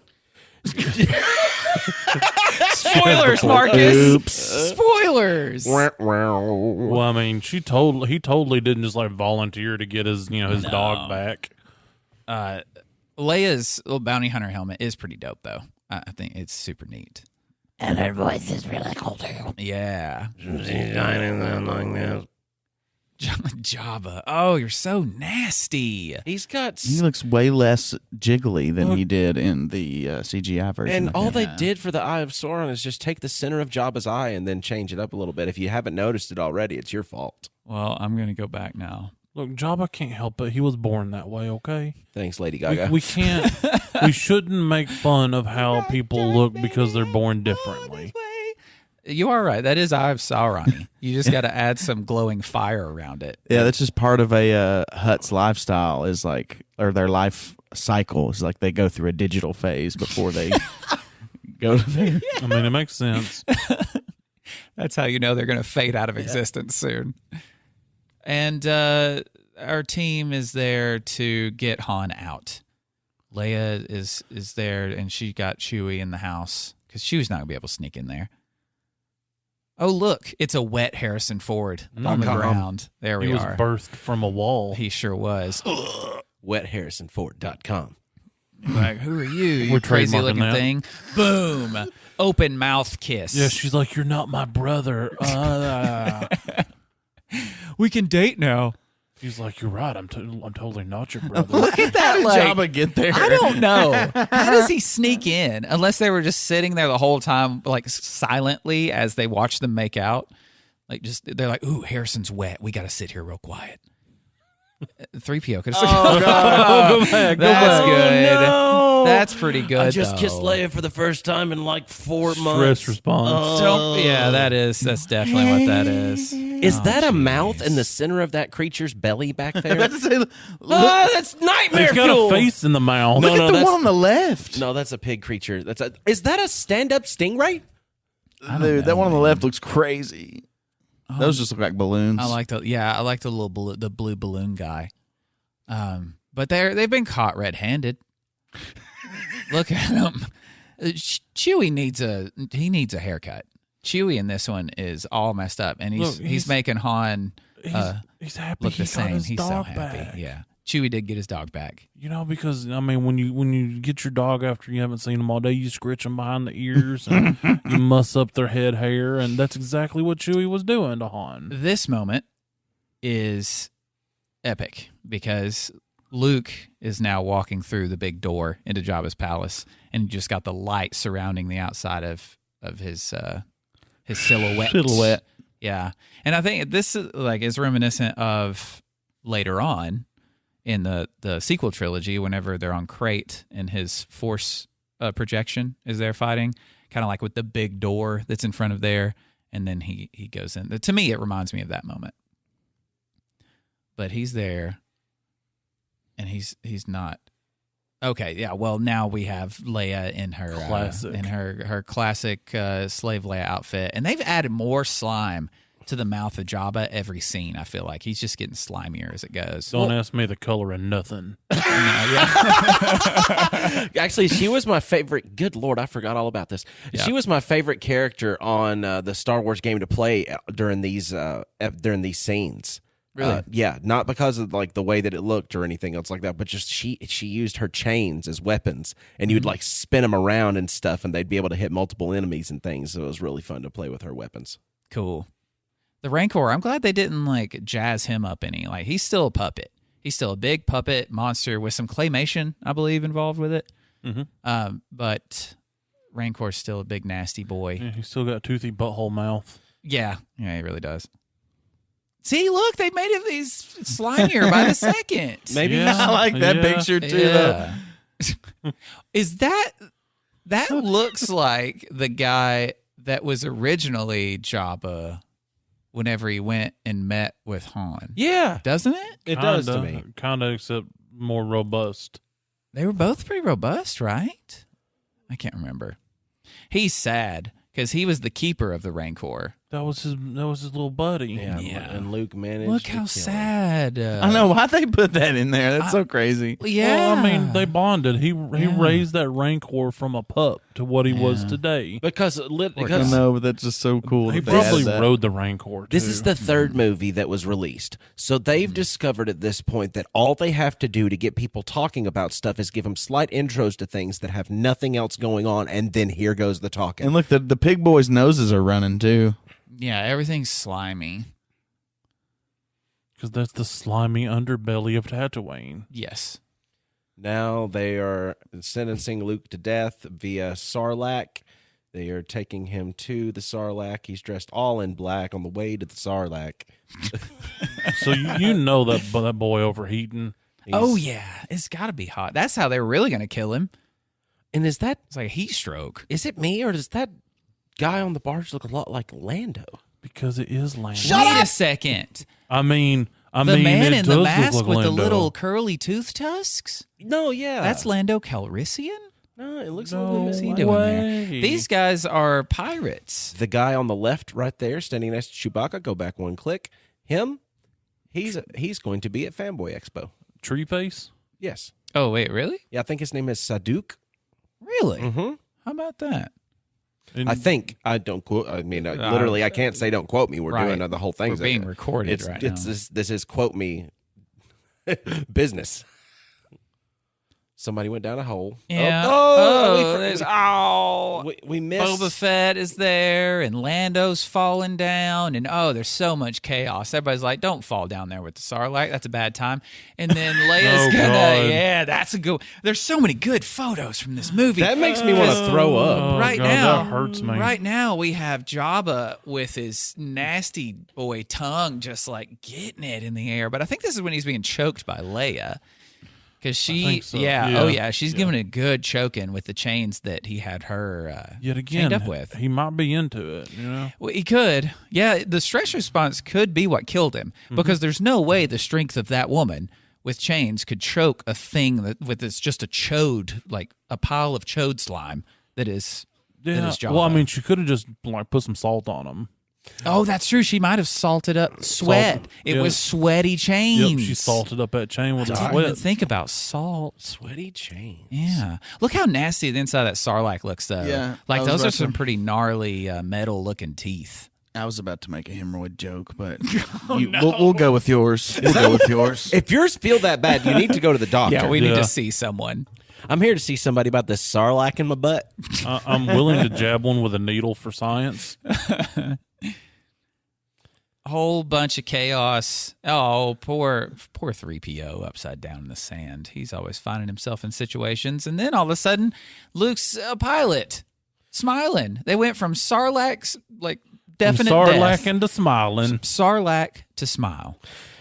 Speaker 2: Spoilers, Marcus.
Speaker 4: Oops.
Speaker 2: Spoilers.
Speaker 3: Well, I mean, he totally didn't just like volunteer to get his dog back.
Speaker 2: Leia's little bounty hunter helmet is pretty dope, though. I think it's super neat.
Speaker 5: And her voice is really cool too.
Speaker 2: Yeah.
Speaker 1: He
Speaker 2: Jabba. Oh, you're so nasty.
Speaker 1: got
Speaker 4: He looks way less jiggly than he did in the CGI version.
Speaker 1: and
Speaker 4: of
Speaker 1: all
Speaker 4: him.
Speaker 1: they did for the Eye of Sauron is just take the center of Jabba's eye and then change it up a little bit. If you haven't noticed it already, it's your fault.
Speaker 2: Well, I'm going to go back now.
Speaker 3: Look, Jabba can't help it. He was born that way, okay?
Speaker 1: Thanks, Lady Gaga.
Speaker 3: We can't, we shouldn't make fun of how people look because they're born differently.
Speaker 2: You are right. That is Eye of Sauron. You just got to add some glowing fire around it.
Speaker 4: Yeah, that's just part of a Hutt's lifestyle, is like, or their life cycle is like they go through a digital phase before they go to there.
Speaker 3: I mean, it makes sense.
Speaker 2: That's how you know they're going to fade out of existence soon. And our team is there to get Han out. Leia is there, and she got Chewie in the house because Chewie's not going to be able to sneak in there. Oh, look, it's a wet Harrison Ford on the ground. There we
Speaker 3: He was
Speaker 2: are.
Speaker 3: birthed from a wall.
Speaker 2: He sure was.
Speaker 1: WetHarrisonFord.com.
Speaker 2: Like, who are you?
Speaker 3: We're
Speaker 2: You crazy
Speaker 3: trademarking
Speaker 2: looking
Speaker 3: that.
Speaker 2: thing. Boom. Open mouth kiss.
Speaker 3: Yeah, she's like, you're not my brother.
Speaker 2: We can date now.
Speaker 3: He's like, you're right. I'm totally not your brother.
Speaker 2: Look at that. Like,
Speaker 4: Jabba get there?
Speaker 2: I don't know. How does he sneak in? Unless they were just sitting there the whole time, like silently as they watch them make out. Like they're like, ooh, Harrison's wet. We got to sit here real quiet. 3PO could have
Speaker 4: Oh, God.
Speaker 3: Go back.
Speaker 2: That's good.
Speaker 1: no.
Speaker 2: That's pretty good.
Speaker 1: I just
Speaker 2: though.
Speaker 1: kissed Leia for the first time in like 4 months.
Speaker 3: Stress response.
Speaker 2: Yeah, that's definitely what that is.
Speaker 1: Is that a mouth in the center of that creature's belly back there?
Speaker 4: Let's say, look,
Speaker 1: That's nightmare
Speaker 3: It's got
Speaker 1: fuel.
Speaker 3: a face in the mouth.
Speaker 1: No,
Speaker 4: look at the
Speaker 1: that's-
Speaker 4: one on the left.
Speaker 1: No, that's a pig creature. Is that a stand-up stingray?
Speaker 4: Dude, that one on the left looks crazy. Those just look like balloons.
Speaker 2: I like the the blue balloon guy. But they've been caught red-handed. Look at him. Chewie needs a haircut. Chewie in this one is all messed up, and he's making Han
Speaker 3: He's happy
Speaker 2: look
Speaker 3: he
Speaker 2: the
Speaker 3: got
Speaker 2: same.
Speaker 3: his
Speaker 2: He's so
Speaker 3: dog
Speaker 2: happy.
Speaker 3: back.
Speaker 2: Yeah, Chewie did get his dog back.
Speaker 3: You know, because I mean, when you get your dog after you haven't seen them all day, you scratch them behind the ears and you muss up their head hair, and that's exactly what Chewie was doing to Han.
Speaker 2: This moment is epic because Luke is now walking through the big door into Jabba's palace, and you just got the light surrounding the outside of his silhouette. Yeah, and I think this is reminiscent of later on in the sequel trilogy, whenever they're on Crate and his force projection is there fighting, kind of like with the big door that's in front of there, and then he goes in. To me, it reminds me of that moment. But he's there, and he's not. Okay, yeah. Well, now we have Leia in her
Speaker 3: Classic.
Speaker 2: her classic slave Leia outfit, and they've added more slime to the mouth of Jabba every scene. I feel like he's just getting slimier as it goes.
Speaker 3: Don't ask me the color of nothing.
Speaker 1: Actually, she was my favorite. Good Lord, I forgot all about this.
Speaker 2: Yeah.
Speaker 1: She was my favorite character on the Star Wars game to play during these scenes.
Speaker 2: Really?
Speaker 1: Yeah, not because of like the way that it looked or anything else like that, but just she used her chains as weapons, and you'd like spin them around and stuff, and they'd be able to hit multiple enemies and things. So it was really fun to play with her weapons.
Speaker 2: Cool. The Rancor, I'm glad they didn't like jazz him up any. Like he's still a puppet. He's still a big puppet monster with some claymation, I believe, involved with it.
Speaker 3: Mm-hmm.
Speaker 2: But Rancor's still a big nasty boy.
Speaker 3: Yeah, he's still got a toothy butthole mouth.
Speaker 2: Yeah, he really does. See, look, they made it these slimier by the second.
Speaker 1: Maybe
Speaker 3: Yeah.
Speaker 4: I like that
Speaker 3: Yeah.
Speaker 4: picture too. Though.
Speaker 2: Yeah. Is that looks like the guy that was originally Jabba whenever he went and met with Han?
Speaker 1: Yeah,
Speaker 2: Doesn't it?
Speaker 1: it does to me.
Speaker 3: Kind of, except more robust.
Speaker 2: They were both pretty robust, right? I can't remember. He's sad because he was the keeper of the Rancor.
Speaker 3: That was his little buddy.
Speaker 1: Yeah,
Speaker 2: Yeah.
Speaker 1: and Luke managed.
Speaker 2: Look
Speaker 1: to
Speaker 2: how
Speaker 1: kill him.
Speaker 2: sad.
Speaker 4: I know why'd they put that in there. That's so crazy.
Speaker 2: Yeah.
Speaker 3: Well, I mean, they bonded. He
Speaker 2: Yeah.
Speaker 3: raised that Rancor from a pup to what he was
Speaker 2: Yeah.
Speaker 3: today.
Speaker 1: Because
Speaker 4: I
Speaker 1: because
Speaker 4: know, but that's just so cool.
Speaker 3: He
Speaker 4: that they added
Speaker 3: probably
Speaker 4: that.
Speaker 3: rode the Rancor, too.
Speaker 1: this is the third movie that was released. So they've discovered at this point that all they have to do to get people talking about stuff is give them slight intros to things that have nothing else going on, and then here goes the talking.
Speaker 4: And look, the pig boys' noses are running too.
Speaker 2: Yeah, everything's slimy.
Speaker 3: Because that's the slimy underbelly of Tatooine.
Speaker 2: Yes.
Speaker 1: Now they are sentencing Luke to death via Sarlacc. They are taking him to the Sarlacc. He's dressed all in black on the way to the Sarlacc.
Speaker 3: So you know that boy overheating.
Speaker 2: Oh, yeah. It's got to be hot. That's how they were really going to kill him.
Speaker 1: And is that
Speaker 2: It's like a heat stroke.
Speaker 1: is it me, or does that guy on the barge look a lot like Lando?
Speaker 3: Because it is Lando.
Speaker 2: Wait a second.
Speaker 3: I mean,
Speaker 2: The man
Speaker 3: it
Speaker 2: in the
Speaker 3: does
Speaker 2: mask
Speaker 3: look like
Speaker 2: with the
Speaker 3: Lando.
Speaker 2: little curly tooth tusks?
Speaker 1: No, yeah.
Speaker 2: That's Lando Calrissian?
Speaker 1: no, it looks a
Speaker 3: No
Speaker 1: little
Speaker 2: What's he
Speaker 1: bit
Speaker 2: doing
Speaker 3: way.
Speaker 2: there? These guys are pirates.
Speaker 1: The guy on the left right there standing next to Chewbacca, go back one click. Him, he's going to be at Fanboy Expo.
Speaker 3: Tree face?
Speaker 1: Yes.
Speaker 2: Oh, wait, really?
Speaker 1: Yeah, I think his name is Saduk.
Speaker 2: Really?
Speaker 1: Mm-hmm.
Speaker 2: How about that?
Speaker 3: And
Speaker 1: I think. I don't quote. I mean, literally, I can't say don't quote me. We're
Speaker 2: Right.
Speaker 1: doing the whole thing.
Speaker 2: We're being recorded right now.
Speaker 1: This is quote me business. Somebody went down a hole.
Speaker 2: Yeah.
Speaker 1: We missed.
Speaker 2: Boba Fett is there, and Lando's falling down, and there's so much chaos. Everybody's like, "Don't fall down there with the Sarlacc. That's a bad time." And then Leia's that's a good. There's so many good photos from this movie.
Speaker 1: That makes me want to throw up.
Speaker 2: Right
Speaker 3: God,
Speaker 2: now,
Speaker 3: that hurts me.
Speaker 2: Right now, we have Jabba with his nasty boy tongue just like getting it in the air. But I think this is when he's being choked by Leia. Because she's giving a good choking with the chains that he had her
Speaker 3: Yet again,
Speaker 2: chained up with.
Speaker 3: He might be into it,
Speaker 2: Well, he could. Yeah, the stress response could be what killed him because there's no way the strength of that woman with chains could choke a thing with it's just a chode, like a pile of chode slime that is Jabba.
Speaker 3: Well, I mean, she could have just like put some salt on him.
Speaker 2: Oh, that's true. She might have salted up sweat. It was sweaty chains.
Speaker 3: Yep, she salted up that chain with her
Speaker 2: I didn't even
Speaker 3: sweat.
Speaker 2: think about salt.
Speaker 1: Sweaty chains.
Speaker 2: Yeah. Look how nasty the inside of that Sarlacc looks, though.
Speaker 6: Yeah,
Speaker 2: Like,
Speaker 6: I was
Speaker 2: those are
Speaker 6: about
Speaker 2: some
Speaker 6: to-
Speaker 2: pretty gnarly metal-looking teeth.
Speaker 6: I was about to make a hemorrhoid joke, but we'll go with yours. We'll go with yours.
Speaker 1: If yours feel that bad, you need to go to the doctor.
Speaker 2: Yeah, we need
Speaker 3: Yeah.
Speaker 2: to see someone.
Speaker 1: I'm here to see somebody about this Sarlacc in my butt.
Speaker 3: I'm willing to jab one with a needle for science.
Speaker 2: Whole bunch of chaos. Oh, poor 3PO upside down in the sand. He's always finding himself in situations. And then all of a sudden, Luke's a pilot, smiling. They went from Sarlacc's, like, definite
Speaker 3: Sarlacc
Speaker 2: death.
Speaker 3: into smiling.
Speaker 2: Sarlacc to smile.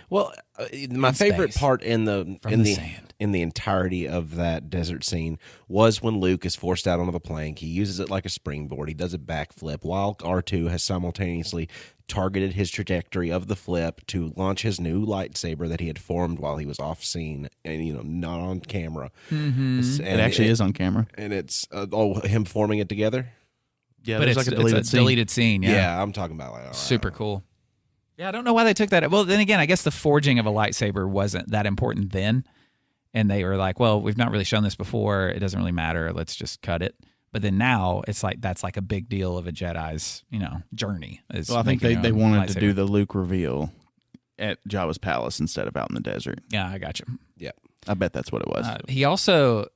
Speaker 1: Well, my favorite
Speaker 2: space.
Speaker 1: part in the
Speaker 2: sand.
Speaker 1: in the entirety of that desert scene was when Luke is forced out onto the plank. He uses it like a springboard. He does a backflip while R2 has simultaneously targeted his trajectory of the flip to launch his new lightsaber that he had formed while he was off scene and not on camera.
Speaker 2: Mm-hmm.
Speaker 6: It actually is on camera.
Speaker 1: And it's him forming it together.
Speaker 6: Yeah,
Speaker 2: But
Speaker 6: there's
Speaker 2: it's
Speaker 6: like a deleted scene.
Speaker 2: deleted scene.
Speaker 1: Yeah, I'm talking about like
Speaker 2: Super cool. Yeah, I don't know why they took that. Well, then again, I guess the forging of a lightsaber wasn't that important then. And they were like, well, we've not really shown this before. It doesn't really matter. Let's just cut it. But then now it's like that's like a big deal of a Jedi's, journey.
Speaker 6: Well, I think they wanted to do the Luke reveal at Jabba's palace instead of out in the desert.
Speaker 2: Yeah, I got you.
Speaker 1: Yeah.
Speaker 6: I bet that's what it was.
Speaker 2: He also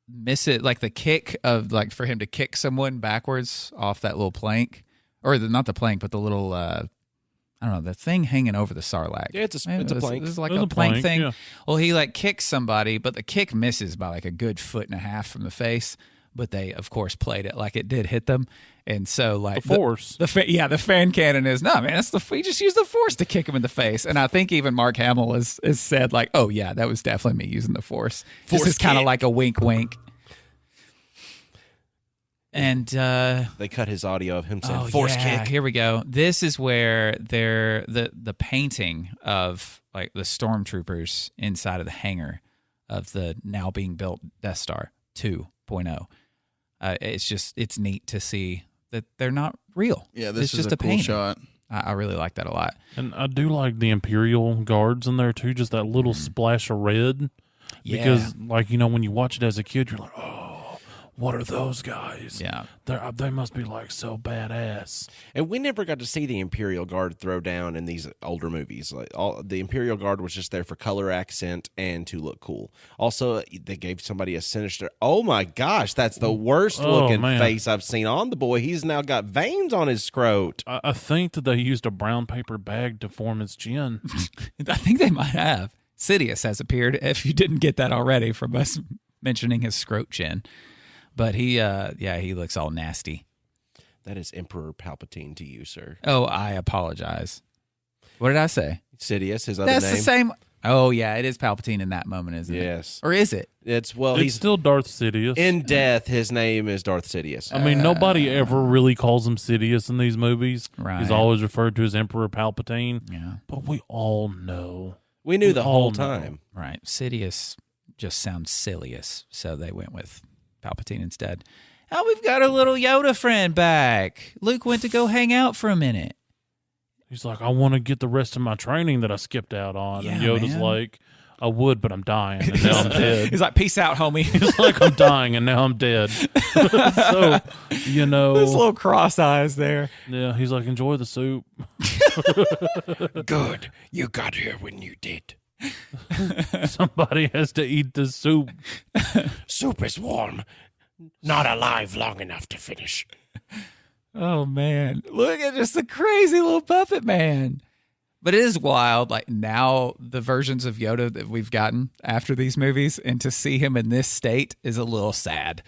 Speaker 2: misses like the kick of like for him to kick someone backwards off that little plank, or not the plank, but the little I don't know, the thing hanging over the Sarlacc.
Speaker 1: Yeah, it's a plank.
Speaker 2: It's like
Speaker 3: It's
Speaker 2: a
Speaker 3: a
Speaker 2: plank
Speaker 3: plank,
Speaker 2: thing.
Speaker 3: yeah.
Speaker 2: Well, he like kicks somebody, but the kick misses by like a good 1.5 feet from the face. But they, of course, played it like it did hit them, and so like
Speaker 3: The force.
Speaker 2: The fan cannon is no man. We just used the force to kick him in the face, and I think even Mark Hamill has said like, oh yeah, that was definitely me using the force. This is kind of like a wink, wink. And
Speaker 1: They cut his audio of him saying force kick.
Speaker 2: Here we go. This is where the painting of like the stormtroopers inside of the hangar of the now being built Death Star 2.0. It's neat to see that they're not real.
Speaker 6: Yeah, this
Speaker 2: it's
Speaker 6: is
Speaker 2: just
Speaker 6: a cool
Speaker 2: painting.
Speaker 6: shot.
Speaker 2: I really like that a lot.
Speaker 3: And I do like the Imperial guards in there too, just that little splash of red.
Speaker 2: Yeah.
Speaker 3: Because, when you watch it as a kid, you're like, oh, what are those guys?
Speaker 2: Yeah.
Speaker 3: They must be like so badass.
Speaker 1: And we never got to see the Imperial Guard throw down in these older movies. Like the Imperial Guard was just there for color accent and to look cool. Also, they gave somebody a sinister. Oh my gosh, that's the worst looking
Speaker 3: man.
Speaker 1: face I've seen on the boy. He's now got veins on his scrot.
Speaker 3: I think that they used a brown paper bag to form his chin.
Speaker 2: I think they might have. Sidious has appeared, if you didn't get that already from us mentioning his scrote chin. But he looks all nasty.
Speaker 1: That is Emperor Palpatine to you, sir.
Speaker 2: Oh, I apologize. What did I say?
Speaker 1: Sidious, his other
Speaker 2: That's
Speaker 1: name.
Speaker 2: the same. Oh, yeah, it is Palpatine in that moment, isn't it?
Speaker 1: Yes.
Speaker 2: Or is it?
Speaker 1: It's
Speaker 3: He's still Darth Sidious.
Speaker 1: in death. His name is Darth Sidious.
Speaker 3: I mean, nobody ever really calls him Sidious in these movies.
Speaker 2: Right.
Speaker 3: He's always referred to as Emperor Palpatine.
Speaker 2: Yeah.
Speaker 3: But we all know.
Speaker 1: We knew the whole
Speaker 3: all know.
Speaker 1: time.
Speaker 2: Right. Sidious just sounds silliest, so they went with Palpatine instead. Oh, we've got a little Yoda friend back. Luke went to go hang out for a minute.
Speaker 3: He's like, I want to get the rest of my training that I skipped out on. and
Speaker 2: Yeah,
Speaker 3: Yoda's
Speaker 2: man.
Speaker 3: like, I would, but I'm dying, and now I'm dead.
Speaker 2: He's like, peace out, homie.
Speaker 3: It's like I'm dying, and now I'm dead. So,
Speaker 2: Those little cross eyes there.
Speaker 3: yeah, he's like, enjoy the soup.
Speaker 1: Good. You got here when you did.
Speaker 3: Somebody has to eat the soup.
Speaker 1: Soup is warm, not alive long enough to finish.
Speaker 2: Oh man, look at just the crazy little puppet man. But it is wild, like now the versions of Yoda that we've gotten after these movies, and to see him in this state is a little sad.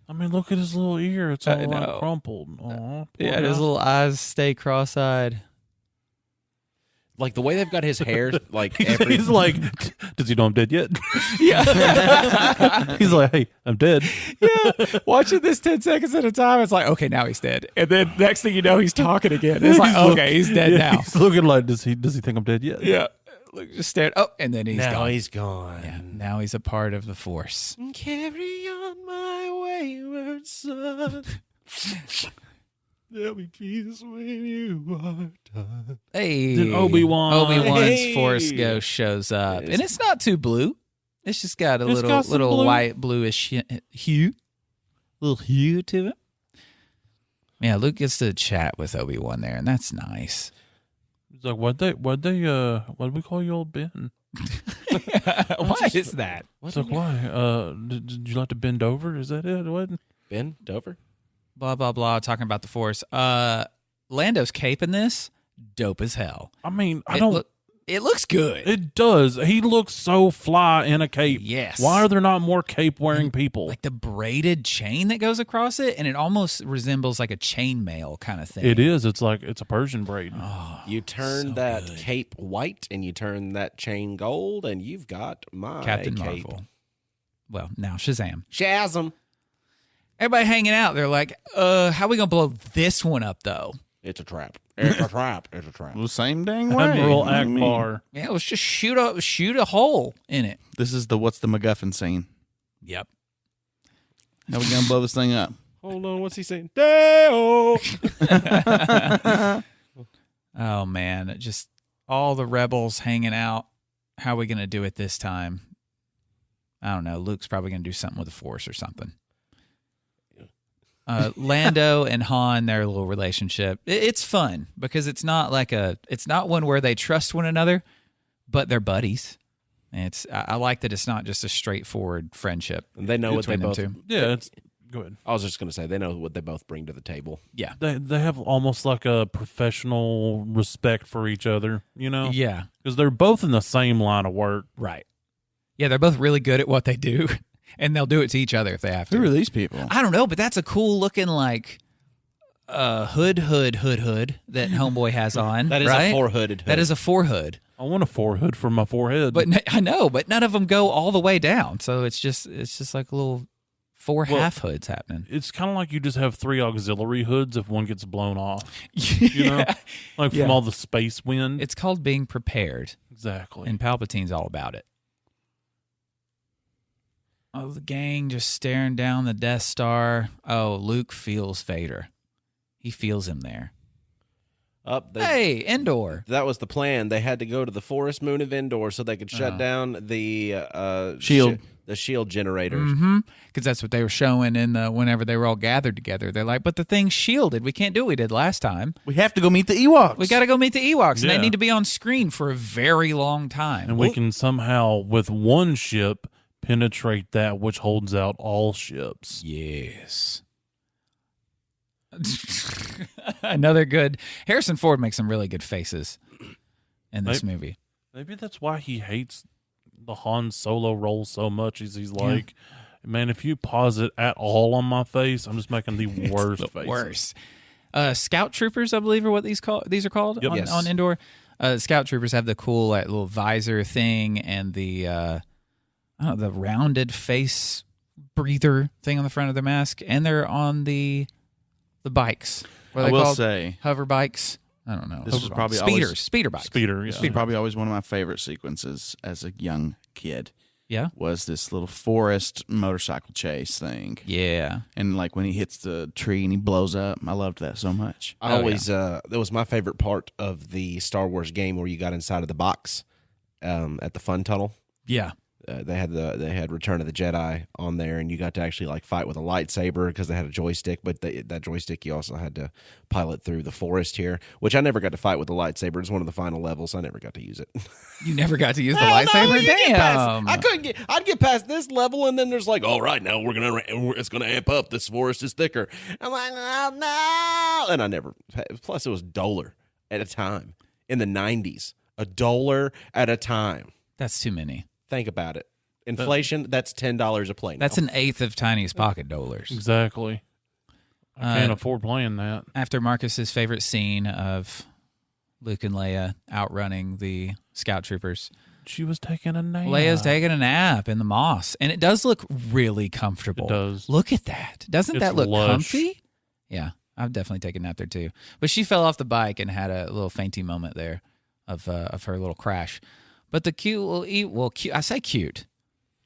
Speaker 3: I mean, look at his little ear. It's all
Speaker 2: I know.
Speaker 3: like crumpled. Aw,
Speaker 2: Yeah,
Speaker 3: poor
Speaker 2: his
Speaker 3: guy.
Speaker 2: little eyes stay cross-eyed.
Speaker 1: Like the way they've got his hair, like
Speaker 3: He's like, does he know I'm dead yet?
Speaker 2: Yeah.
Speaker 3: He's like, hey, I'm dead.
Speaker 2: Watching this 10 seconds at a time, it's like, okay, now he's dead. And then next thing you know, he's talking again. It's like, okay, he's dead now.
Speaker 3: He's looking like, does he think I'm dead yet?
Speaker 2: Yeah. Look, just stared. Oh, and then he's
Speaker 1: now
Speaker 2: gone.
Speaker 1: he's gone.
Speaker 2: Yeah, now he's a part of the Force.
Speaker 1: Carry on my wayward son. There'll be peace when you are done.
Speaker 2: Hey,
Speaker 3: Then Obi-Wan's
Speaker 2: Obi-Wan's Force Ghost shows up, and it's not too blue. It's just got a
Speaker 3: It's got some blue.
Speaker 2: white bluish hue, little hue to it. Yeah, Luke gets to chat with Obi-Wan there, and that's nice.
Speaker 3: He's like, what did we call you, old Ben?
Speaker 2: Why is that?
Speaker 3: It's like, why? Did you like to bend over? Is that it? What?
Speaker 1: Ben Dover?
Speaker 2: Blah blah blah. Talking about the Force. Lando's cape in this, dope as hell.
Speaker 3: I mean,
Speaker 2: It looks good.
Speaker 3: It does. He looks so fly in a cape.
Speaker 2: Yes.
Speaker 3: Why are there not more cape-wearing people?
Speaker 2: Like the braided chain that goes across it, and it almost resembles like a chainmail kind of thing.
Speaker 3: It is. It's like it's a Persian braid.
Speaker 2: Oh,
Speaker 1: You turn
Speaker 2: so
Speaker 1: that
Speaker 2: good.
Speaker 1: cape white and you turn that chain gold, and you've got my
Speaker 2: Captain
Speaker 1: cape.
Speaker 2: Marvel. Well, now Shazam.
Speaker 1: Shazam.
Speaker 2: Everybody hanging out. They're like, how are we going to blow this one up, though?
Speaker 1: It's a trap. It's a trap. It's a trap.
Speaker 6: Well, same dang way.
Speaker 3: Admiral
Speaker 6: I mean,
Speaker 3: Akbar.
Speaker 2: Yeah, let's just shoot a hole in it.
Speaker 6: This is the what's the MacGuffin scene.
Speaker 2: Yep.
Speaker 6: How we gonna blow this thing up?
Speaker 1: Hold on. What's he saying? Deo.
Speaker 2: Oh, man. Just all the rebels hanging out. How are we going to do it this time? I don't know. Luke's probably going to do something with the Force or something. Lando and Han, their little relationship, it's fun because it's not one where they trust one another, but they're buddies. And I like that it's not just a straightforward friendship.
Speaker 1: And they know what they
Speaker 2: between them
Speaker 1: both.
Speaker 2: two.
Speaker 3: Yeah, it's go ahead.
Speaker 1: I was just going to say they know what they both bring to the table.
Speaker 2: Yeah.
Speaker 3: They have almost like a professional respect for each other, you know?
Speaker 2: Yeah.
Speaker 3: Because they're both in the same line of work.
Speaker 2: Right. Yeah, they're both really good at what they do, and they'll do it to each other if they have to.
Speaker 6: Who are these people?
Speaker 2: I don't know, but that's a cool looking like hood that Homeboy has on.
Speaker 1: That is
Speaker 2: right?
Speaker 1: a four-hooded hood.
Speaker 2: That is a four-hood.
Speaker 3: I want a forehood for my forehead.
Speaker 2: But I know, but none of them go all the way down. So it's just like a little four half hoods happening.
Speaker 3: it's kind of like you just have 3 auxiliary hoods if one gets blown off, you know? Like
Speaker 2: Yeah.
Speaker 3: from all the space wind.
Speaker 2: It's called being prepared,
Speaker 3: Exactly.
Speaker 2: and Palpatine's all about it. Oh, the gang just staring down the Death Star. Oh, Luke feels Vader. He feels him there. Hey, Endor.
Speaker 1: That was the plan. They had to go to the forest moon of Endor so they could shut down the
Speaker 6: Shield.
Speaker 1: the shield generators.
Speaker 2: Mm-hmm. Because that's what they were showing in whenever they were all gathered together. They're like, but the thing's shielded. We can't do what we did last time.
Speaker 6: We have to go meet the Ewoks.
Speaker 2: We got to go meet the Ewoks, and they
Speaker 3: Yeah.
Speaker 2: need to be on screen for a very long time.
Speaker 3: and we can somehow, with one ship, penetrate that which holds out all ships.
Speaker 2: Yes. Another good. Harrison Ford makes some really good faces in this movie.
Speaker 3: Maybe that's why he hates the Han Solo role so much. Is he's like, man, if you pause it at all on my face, I'm just making the worst faces.
Speaker 2: Worse. Scout troopers, I believe, are what these are called
Speaker 3: Yep.
Speaker 2: on,
Speaker 1: Yes.
Speaker 2: on Endor. Scout troopers have the cool like little visor thing and the rounded face breather thing on the front of their mask, and they're on the bikes. What are
Speaker 6: I
Speaker 2: they
Speaker 6: will
Speaker 2: called?
Speaker 6: say,
Speaker 2: Hover bikes. I don't know.
Speaker 6: This was
Speaker 2: Hover
Speaker 6: probably
Speaker 2: bikes.
Speaker 6: always-
Speaker 2: speeder bikes.
Speaker 3: Speeder, yeah.
Speaker 6: this was probably always one of my favorite sequences as a young kid.
Speaker 2: Yeah.
Speaker 6: Was this little forest motorcycle chase thing.
Speaker 2: Yeah.
Speaker 6: And like when he hits the tree and he blows up. I loved that so much.
Speaker 1: I always that was my favorite part of the Star Wars game where you got inside of the box at the fun tunnel.
Speaker 2: Yeah.
Speaker 1: they had Return of the Jedi on there, and you got to actually like fight with a lightsaber because they had a joystick. But that joystick you also had to pilot through the forest here, which I never got to fight with the lightsaber. It's one of the final levels. I never got to use it.
Speaker 2: You never got to use the
Speaker 1: Hell no,
Speaker 2: lightsaber?
Speaker 1: you get
Speaker 2: Damn.
Speaker 1: I couldn't get. I'd get past this level, and then there's like, all right, now it's gonna amp up. This forest is thicker. I'm like, oh no, and I never. Plus, it was $1 at a time in the '90s. $1 at a time.
Speaker 2: That's too many.
Speaker 1: Think about it. Inflation, that's $10 a play now.
Speaker 2: That's an eighth of Tiny's pocket dollars.
Speaker 3: Exactly. I can't afford playing that.
Speaker 2: After Marcus's favorite scene of Luke and Leia outrunning the scout troopers,
Speaker 3: She was taking a nap.
Speaker 2: Leia's taking a nap in the moss, and it does look really comfortable.
Speaker 3: It does.
Speaker 2: Look at that. Doesn't
Speaker 3: It's
Speaker 2: that look
Speaker 3: lush.
Speaker 2: comfy? Yeah, I've definitely taken a nap there too. But she fell off the bike and had a little fainty moment there of her little crash. But the cute, I say cute.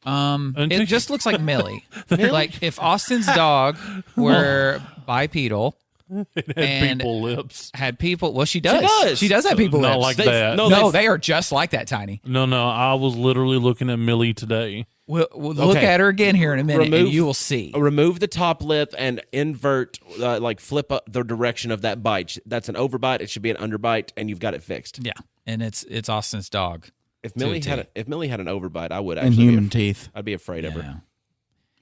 Speaker 2: It just looks like Millie. Like if Austin's dog were bipedal
Speaker 3: It had
Speaker 2: and
Speaker 3: people lips.
Speaker 2: had people. Well, she does.
Speaker 1: does.
Speaker 2: She does have people
Speaker 3: Not
Speaker 2: lips.
Speaker 3: like that.
Speaker 2: No, they are just like that, Tiny.
Speaker 3: No, I was literally looking at Millie today.
Speaker 2: We'll look
Speaker 1: Okay.
Speaker 2: at her again here in a minute, and you will see.
Speaker 1: Remove the top lip and invert, like flip up the direction of that bite. That's an overbite. It should be an underbite, and you've got it fixed.
Speaker 2: Yeah, and it's Austin's dog.
Speaker 1: If Millie
Speaker 2: To a
Speaker 1: had an overbite, I would
Speaker 6: And
Speaker 1: actually
Speaker 6: human teeth.
Speaker 1: I'd be afraid of her.
Speaker 2: Yeah.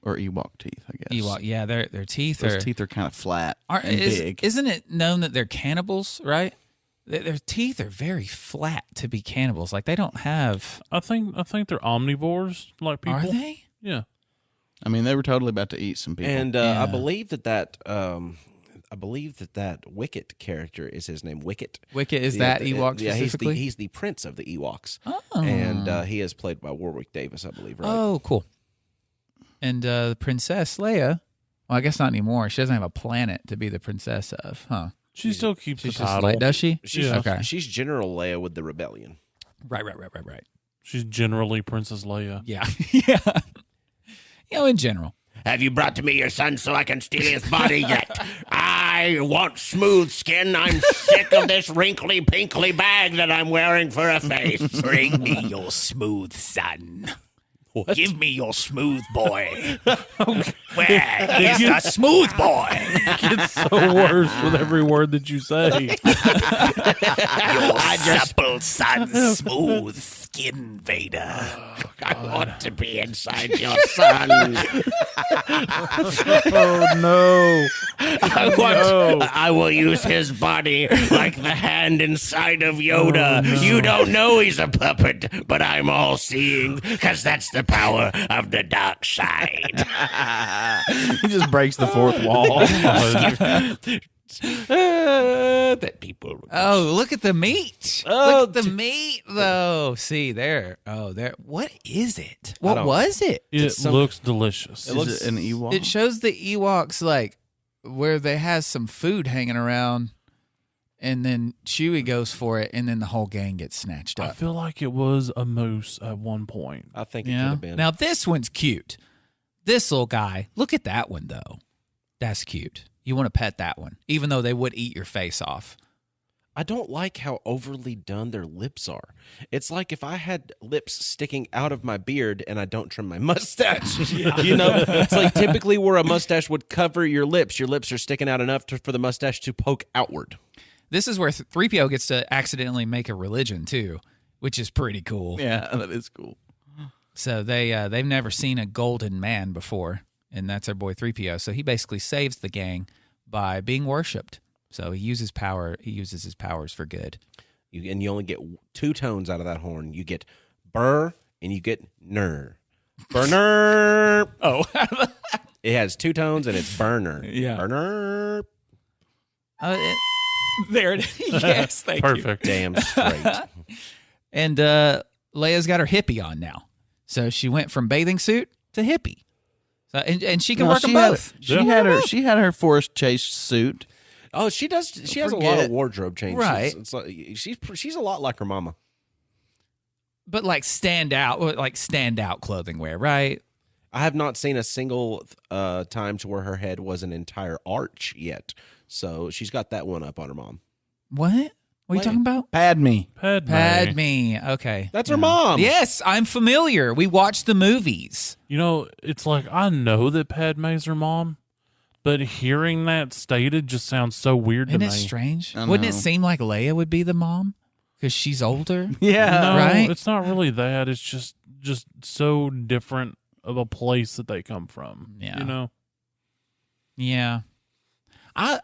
Speaker 6: Or Ewok teeth, I guess.
Speaker 2: Ewok, yeah, their teeth
Speaker 6: Those
Speaker 2: are.
Speaker 6: teeth are kind of flat and big.
Speaker 2: Isn't it known that they're cannibals? Right? Their teeth are very flat to be cannibals. Like they don't have.
Speaker 3: I think they're omnivores, like people.
Speaker 2: Are they?
Speaker 3: Yeah.
Speaker 6: I mean, they were totally about to eat some people.
Speaker 1: And
Speaker 2: Yeah.
Speaker 1: I believe that Wicket character is his name. Wicket.
Speaker 2: Wicket is that Ewok
Speaker 1: Yeah,
Speaker 2: specifically?
Speaker 1: he's the prince of the Ewoks.
Speaker 2: Oh.
Speaker 1: And he is played by Warwick Davis, I believe. Right?
Speaker 2: Oh, cool. And the Princess Leia. Well, I guess not anymore. She doesn't have a planet to be the princess of, huh?
Speaker 3: She still keeps
Speaker 2: She's
Speaker 3: the
Speaker 2: just
Speaker 3: title.
Speaker 2: like, does she?
Speaker 1: She's,
Speaker 2: Okay.
Speaker 1: she's General Leia with the rebellion.
Speaker 2: Right.
Speaker 3: She's generally Princess Leia.
Speaker 2: Yeah. Yeah. In general.
Speaker 5: Have you brought to me your son so I can steal his body yet? I want smooth skin. I'm sick of this wrinkly, pinkly bag that I'm wearing for a face. Bring me your smooth son.
Speaker 1: What?
Speaker 5: Give me your smooth boy. Where is the smooth boy?
Speaker 3: It's so worse with every word that you say.
Speaker 5: Your supple son, smooth skin Vader. I want to be inside your son.
Speaker 3: Oh no!
Speaker 5: I will use his body like the hand inside of Yoda. You don't know he's a puppet, but I'm all seeing because that's the power of the dark side.
Speaker 6: He just breaks the fourth wall.
Speaker 5: That people.
Speaker 2: Oh, look at the meat.
Speaker 1: Oh,
Speaker 2: Look at the meat, though. See, there. Oh, there. What is it? What
Speaker 1: don't-
Speaker 2: was it?
Speaker 3: It looks delicious.
Speaker 6: Is it an Ewok?
Speaker 2: It shows the Ewoks, like, where they has some food hanging around, and then Chewie goes for it, and then the whole gang gets snatched
Speaker 3: I
Speaker 2: up.
Speaker 3: feel like it was a moose at one point.
Speaker 1: I think it could
Speaker 2: Yeah.
Speaker 1: have been.
Speaker 2: Now, this one's cute. This little guy. Look at that one, though. That's cute. You want to pet that one, even though they would eat your face off.
Speaker 1: I don't like how overly done their lips are. It's like if I had lips sticking out of my beard and I don't trim my mustache. You know, it's like typically where a mustache would cover your lips are sticking out enough for the mustache to poke outward.
Speaker 2: This is where 3PO gets to accidentally make a religion, too, which is pretty cool.
Speaker 6: Yeah, that is cool.
Speaker 2: So they've never seen a golden man before, and that's our boy 3PO. So he basically saves the gang by being worshipped. So he uses power. He uses his powers for good.
Speaker 1: You only get 2 tones out of that horn. You get burr and you get ner. Burner.
Speaker 2: Oh,
Speaker 1: It has 2 tones and it's burner.
Speaker 2: Yeah.
Speaker 1: Burner.
Speaker 2: there it is. Yes, thank you.
Speaker 3: Perfect.
Speaker 1: Damn straight.
Speaker 2: And Leia's got her hippie on now, so she went from bathing suit to hippie. So and she can
Speaker 6: No,
Speaker 2: work them
Speaker 6: she had-
Speaker 2: both.
Speaker 6: She had her forest chase suit.
Speaker 1: Oh, she does. She has a lot
Speaker 6: Forget.
Speaker 1: of wardrobe changes.
Speaker 2: Right.
Speaker 1: It's like, she's a lot like her mama.
Speaker 2: But like stand out clothing wear, right?
Speaker 1: I have not seen a single time to where her head was an entire arch yet. So she's got that one up on her mom.
Speaker 2: What? What are you talking about?
Speaker 6: Padme.
Speaker 2: Padme. Okay.
Speaker 1: That's her mom.
Speaker 2: Yes, I'm familiar. We watched the movies.
Speaker 3: You know, it's like I know that Padme's her mom, but hearing that stated just sounds so weird to
Speaker 2: Isn't
Speaker 3: me.
Speaker 2: it strange?
Speaker 6: I
Speaker 2: Wouldn't it
Speaker 6: know.
Speaker 2: seem like Leia would be the mom because she's older?
Speaker 6: Yeah.
Speaker 3: No,
Speaker 2: right?
Speaker 3: it's not really that. It's just so different of a place that they come from.
Speaker 2: Yeah.
Speaker 3: You know?
Speaker 2: Yeah. I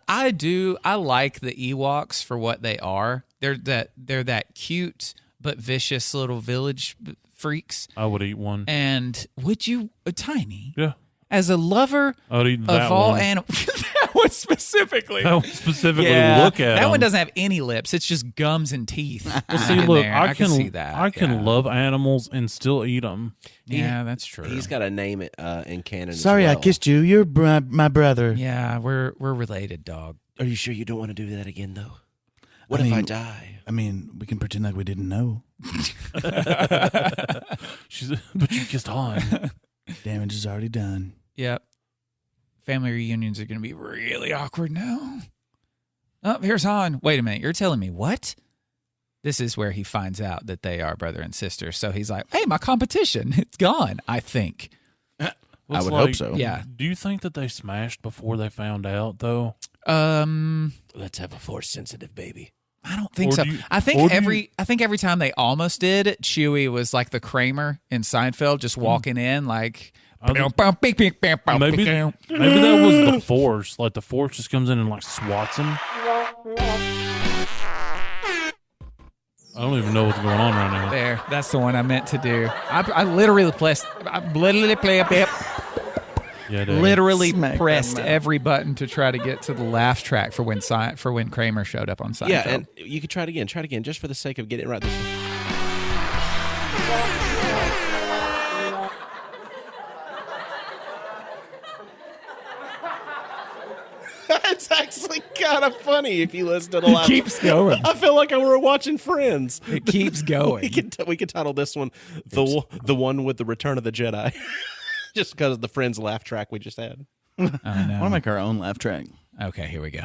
Speaker 2: like the Ewoks for what they are. They're that cute but vicious little village freaks.
Speaker 3: I would eat one.
Speaker 2: And would you, Tiny,
Speaker 3: Yeah.
Speaker 2: as a lover
Speaker 3: I would eat that
Speaker 2: of all
Speaker 3: one.
Speaker 2: animals, that one specifically.
Speaker 3: That one specifically
Speaker 2: Yeah,
Speaker 3: look at
Speaker 2: that one
Speaker 3: them.
Speaker 2: doesn't have any lips. It's just gums and teeth.
Speaker 3: Well, see,
Speaker 2: in
Speaker 3: look,
Speaker 2: there.
Speaker 3: I can
Speaker 2: see that.
Speaker 3: I can
Speaker 2: yeah.
Speaker 3: love animals and still eat them.
Speaker 2: Yeah, that's true.
Speaker 1: He's got to name it in canon.
Speaker 6: Sorry,
Speaker 1: as
Speaker 6: I
Speaker 1: well.
Speaker 6: kissed you. You're my brother.
Speaker 2: Yeah, we're related, dog.
Speaker 1: Are you sure you don't want to do that again, though? What
Speaker 6: I
Speaker 1: if I
Speaker 6: mean-
Speaker 1: die?
Speaker 6: I mean, we can pretend like we didn't know.
Speaker 3: But you kissed Han.
Speaker 6: Damage is already done.
Speaker 2: Yep. Family reunions are going to be really awkward now. Oh, here's Han. Wait a minute. You're telling me what? This is where he finds out that they are brother and sister. So he's like, hey, my competition, it's gone, I think.
Speaker 6: I
Speaker 3: It's
Speaker 6: would
Speaker 3: like,
Speaker 6: hope so.
Speaker 2: Yeah.
Speaker 3: Do you think that they smashed before they found out, though?
Speaker 1: Let's have a force-sensitive baby.
Speaker 2: I don't think
Speaker 3: Or
Speaker 2: so.
Speaker 3: do you-
Speaker 2: I
Speaker 3: or
Speaker 2: think
Speaker 3: do
Speaker 2: every time they almost did, Chewie was like the Kramer in Seinfeld, just walking in like
Speaker 3: Maybe that was the Force. Like the Force just comes in and like swats him. I don't even know what's going on right now.
Speaker 2: There, that's the one I meant to do. I literally pressed.
Speaker 3: Yeah, dude.
Speaker 2: Literally
Speaker 6: Smack
Speaker 2: pressed
Speaker 6: them out.
Speaker 2: every button to try to get to the laugh track for when Kramer showed up on Seinfeld.
Speaker 1: Yeah, and you could try it again. Try it again, just for the sake of getting it right this time. It's actually kind of funny if you listen to the last.
Speaker 2: keeps going.
Speaker 1: I feel like we were watching Friends.
Speaker 2: It keeps going.
Speaker 1: We could title this one the one with the Return of the Jedi, just because of the Friends laugh track we just had.
Speaker 2: Oh, no.
Speaker 6: I want to make our own laugh track.
Speaker 2: Okay, here we go.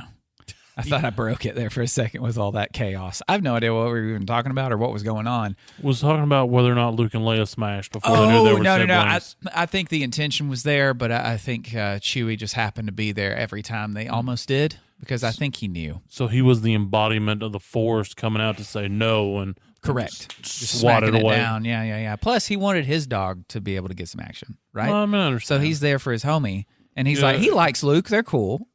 Speaker 2: I thought I broke it there for a second with all that chaos. I have no idea what we were even talking about or what was going on.
Speaker 3: Was talking about whether or not Luke and Leia smashed before they knew they were
Speaker 2: no.
Speaker 3: siblings.
Speaker 2: I think the intention was there, but I think Chewie just happened to be there every time they almost did because I think he knew.
Speaker 3: So he was the embodiment of the Force coming out to say no and
Speaker 2: Correct. Just
Speaker 3: swat it
Speaker 2: smacking
Speaker 3: away.
Speaker 2: down. Yeah. Plus, he wanted his dog to be able to get some action, right?
Speaker 3: Well, I mean, I
Speaker 2: So
Speaker 3: understand.
Speaker 2: he's there for his homie, and he's
Speaker 3: Yeah.
Speaker 2: like, he likes Luke. They're cool,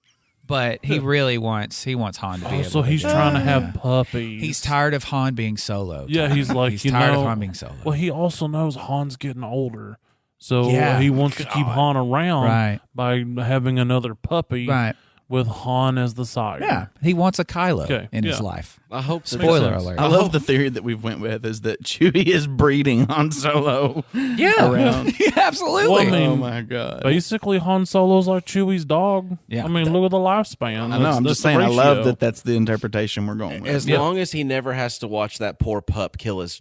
Speaker 2: but he really wants Han to be able
Speaker 3: so
Speaker 2: to
Speaker 3: he's
Speaker 2: do it.
Speaker 3: trying to have puppies.
Speaker 2: He's tired of Han being solo.
Speaker 3: Yeah, he's like,
Speaker 2: he's
Speaker 3: you
Speaker 2: tired
Speaker 3: know,
Speaker 2: of Han being solo.
Speaker 3: Well, he also knows Han's getting older, so
Speaker 2: Yeah.
Speaker 3: he wants to keep Han around
Speaker 2: Right.
Speaker 3: by having another puppy
Speaker 2: Right.
Speaker 3: with Han as the sire.
Speaker 2: Yeah, he wants a Kylo
Speaker 3: Okay,
Speaker 2: in his
Speaker 3: yeah.
Speaker 2: life.
Speaker 1: I hope that
Speaker 2: Spoiler
Speaker 3: sense.
Speaker 2: alert.
Speaker 6: I love the theory that we've went with is that Chewie is breeding Han Solo.
Speaker 2: Yeah,
Speaker 6: around.
Speaker 2: yeah, absolutely.
Speaker 3: Well, I mean,
Speaker 6: Oh my god!
Speaker 3: Basically, Han Solo's like Chewie's dog.
Speaker 2: Yeah.
Speaker 3: I mean, look at the lifespan.
Speaker 6: I know.
Speaker 3: That's-
Speaker 6: I'm
Speaker 3: that's
Speaker 6: just
Speaker 3: the
Speaker 6: saying. I love
Speaker 3: ratio.
Speaker 6: that. That's the interpretation we're going with.
Speaker 1: as long as he never has to watch that poor pup kill his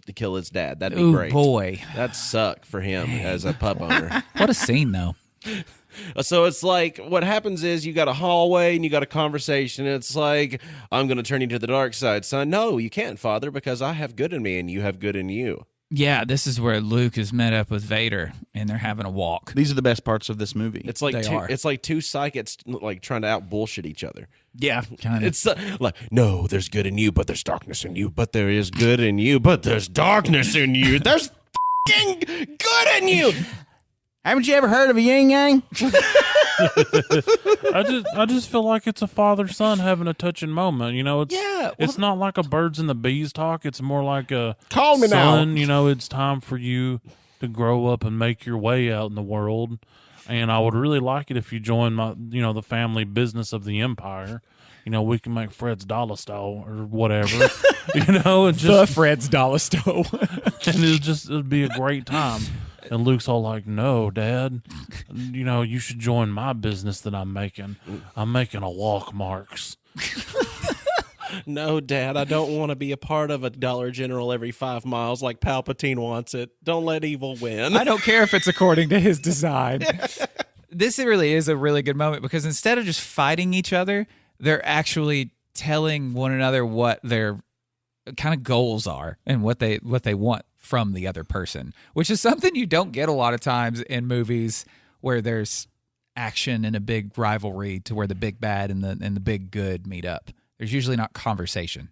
Speaker 1: dad, that'd be
Speaker 2: Ooh,
Speaker 1: great.
Speaker 2: boy,
Speaker 1: That'd suck for him as a pup owner.
Speaker 2: what a scene though.
Speaker 1: So it's like what happens is you got a hallway and you got a conversation. It's like, I'm going to turn you to the dark side, son. No, you can't, Father, because I have good in me and you have good in you.
Speaker 2: Yeah, this is where Luke is met up with Vader, and they're having a walk.
Speaker 6: These are the best parts of this movie.
Speaker 1: It's like
Speaker 2: They
Speaker 1: two,
Speaker 2: are.
Speaker 1: it's like two psychics like trying to out bullshit each other.
Speaker 2: Yeah, kind of.
Speaker 1: It's like, no, there's good in you, but there's darkness in you. But there is good in you, but there's darkness in you. There's f***ing good in you.
Speaker 6: Haven't you ever heard of a yin yang?
Speaker 3: I just feel like it's a father-son having a touching moment. You know, it's it's not like a birds and the bees talk. It's more like a
Speaker 1: Call me now.
Speaker 3: son. You know, it's time for you to grow up and make your way out in the world. And I would really like it if you join my, the family business of the empire. You know, we can make Fred's dollar store or whatever. And just
Speaker 2: Fred's dollar store.
Speaker 3: and it'd be a great time. And Luke's all like, "No, Dad, you should join my business that I'm making. I'm making a walk marks."
Speaker 1: No, Dad, I don't want to be a part of a Dollar General every 5 miles like Palpatine wants it. Don't let evil win.
Speaker 2: I don't care if it's according to his design. This really is a really good moment because instead of just fighting each other, they're actually telling one another what their kind of goals are and what they want from the other person, which is something you don't get a lot of times in movies where there's action and a big rivalry to where the big bad and the big good meet up. There's usually not conversation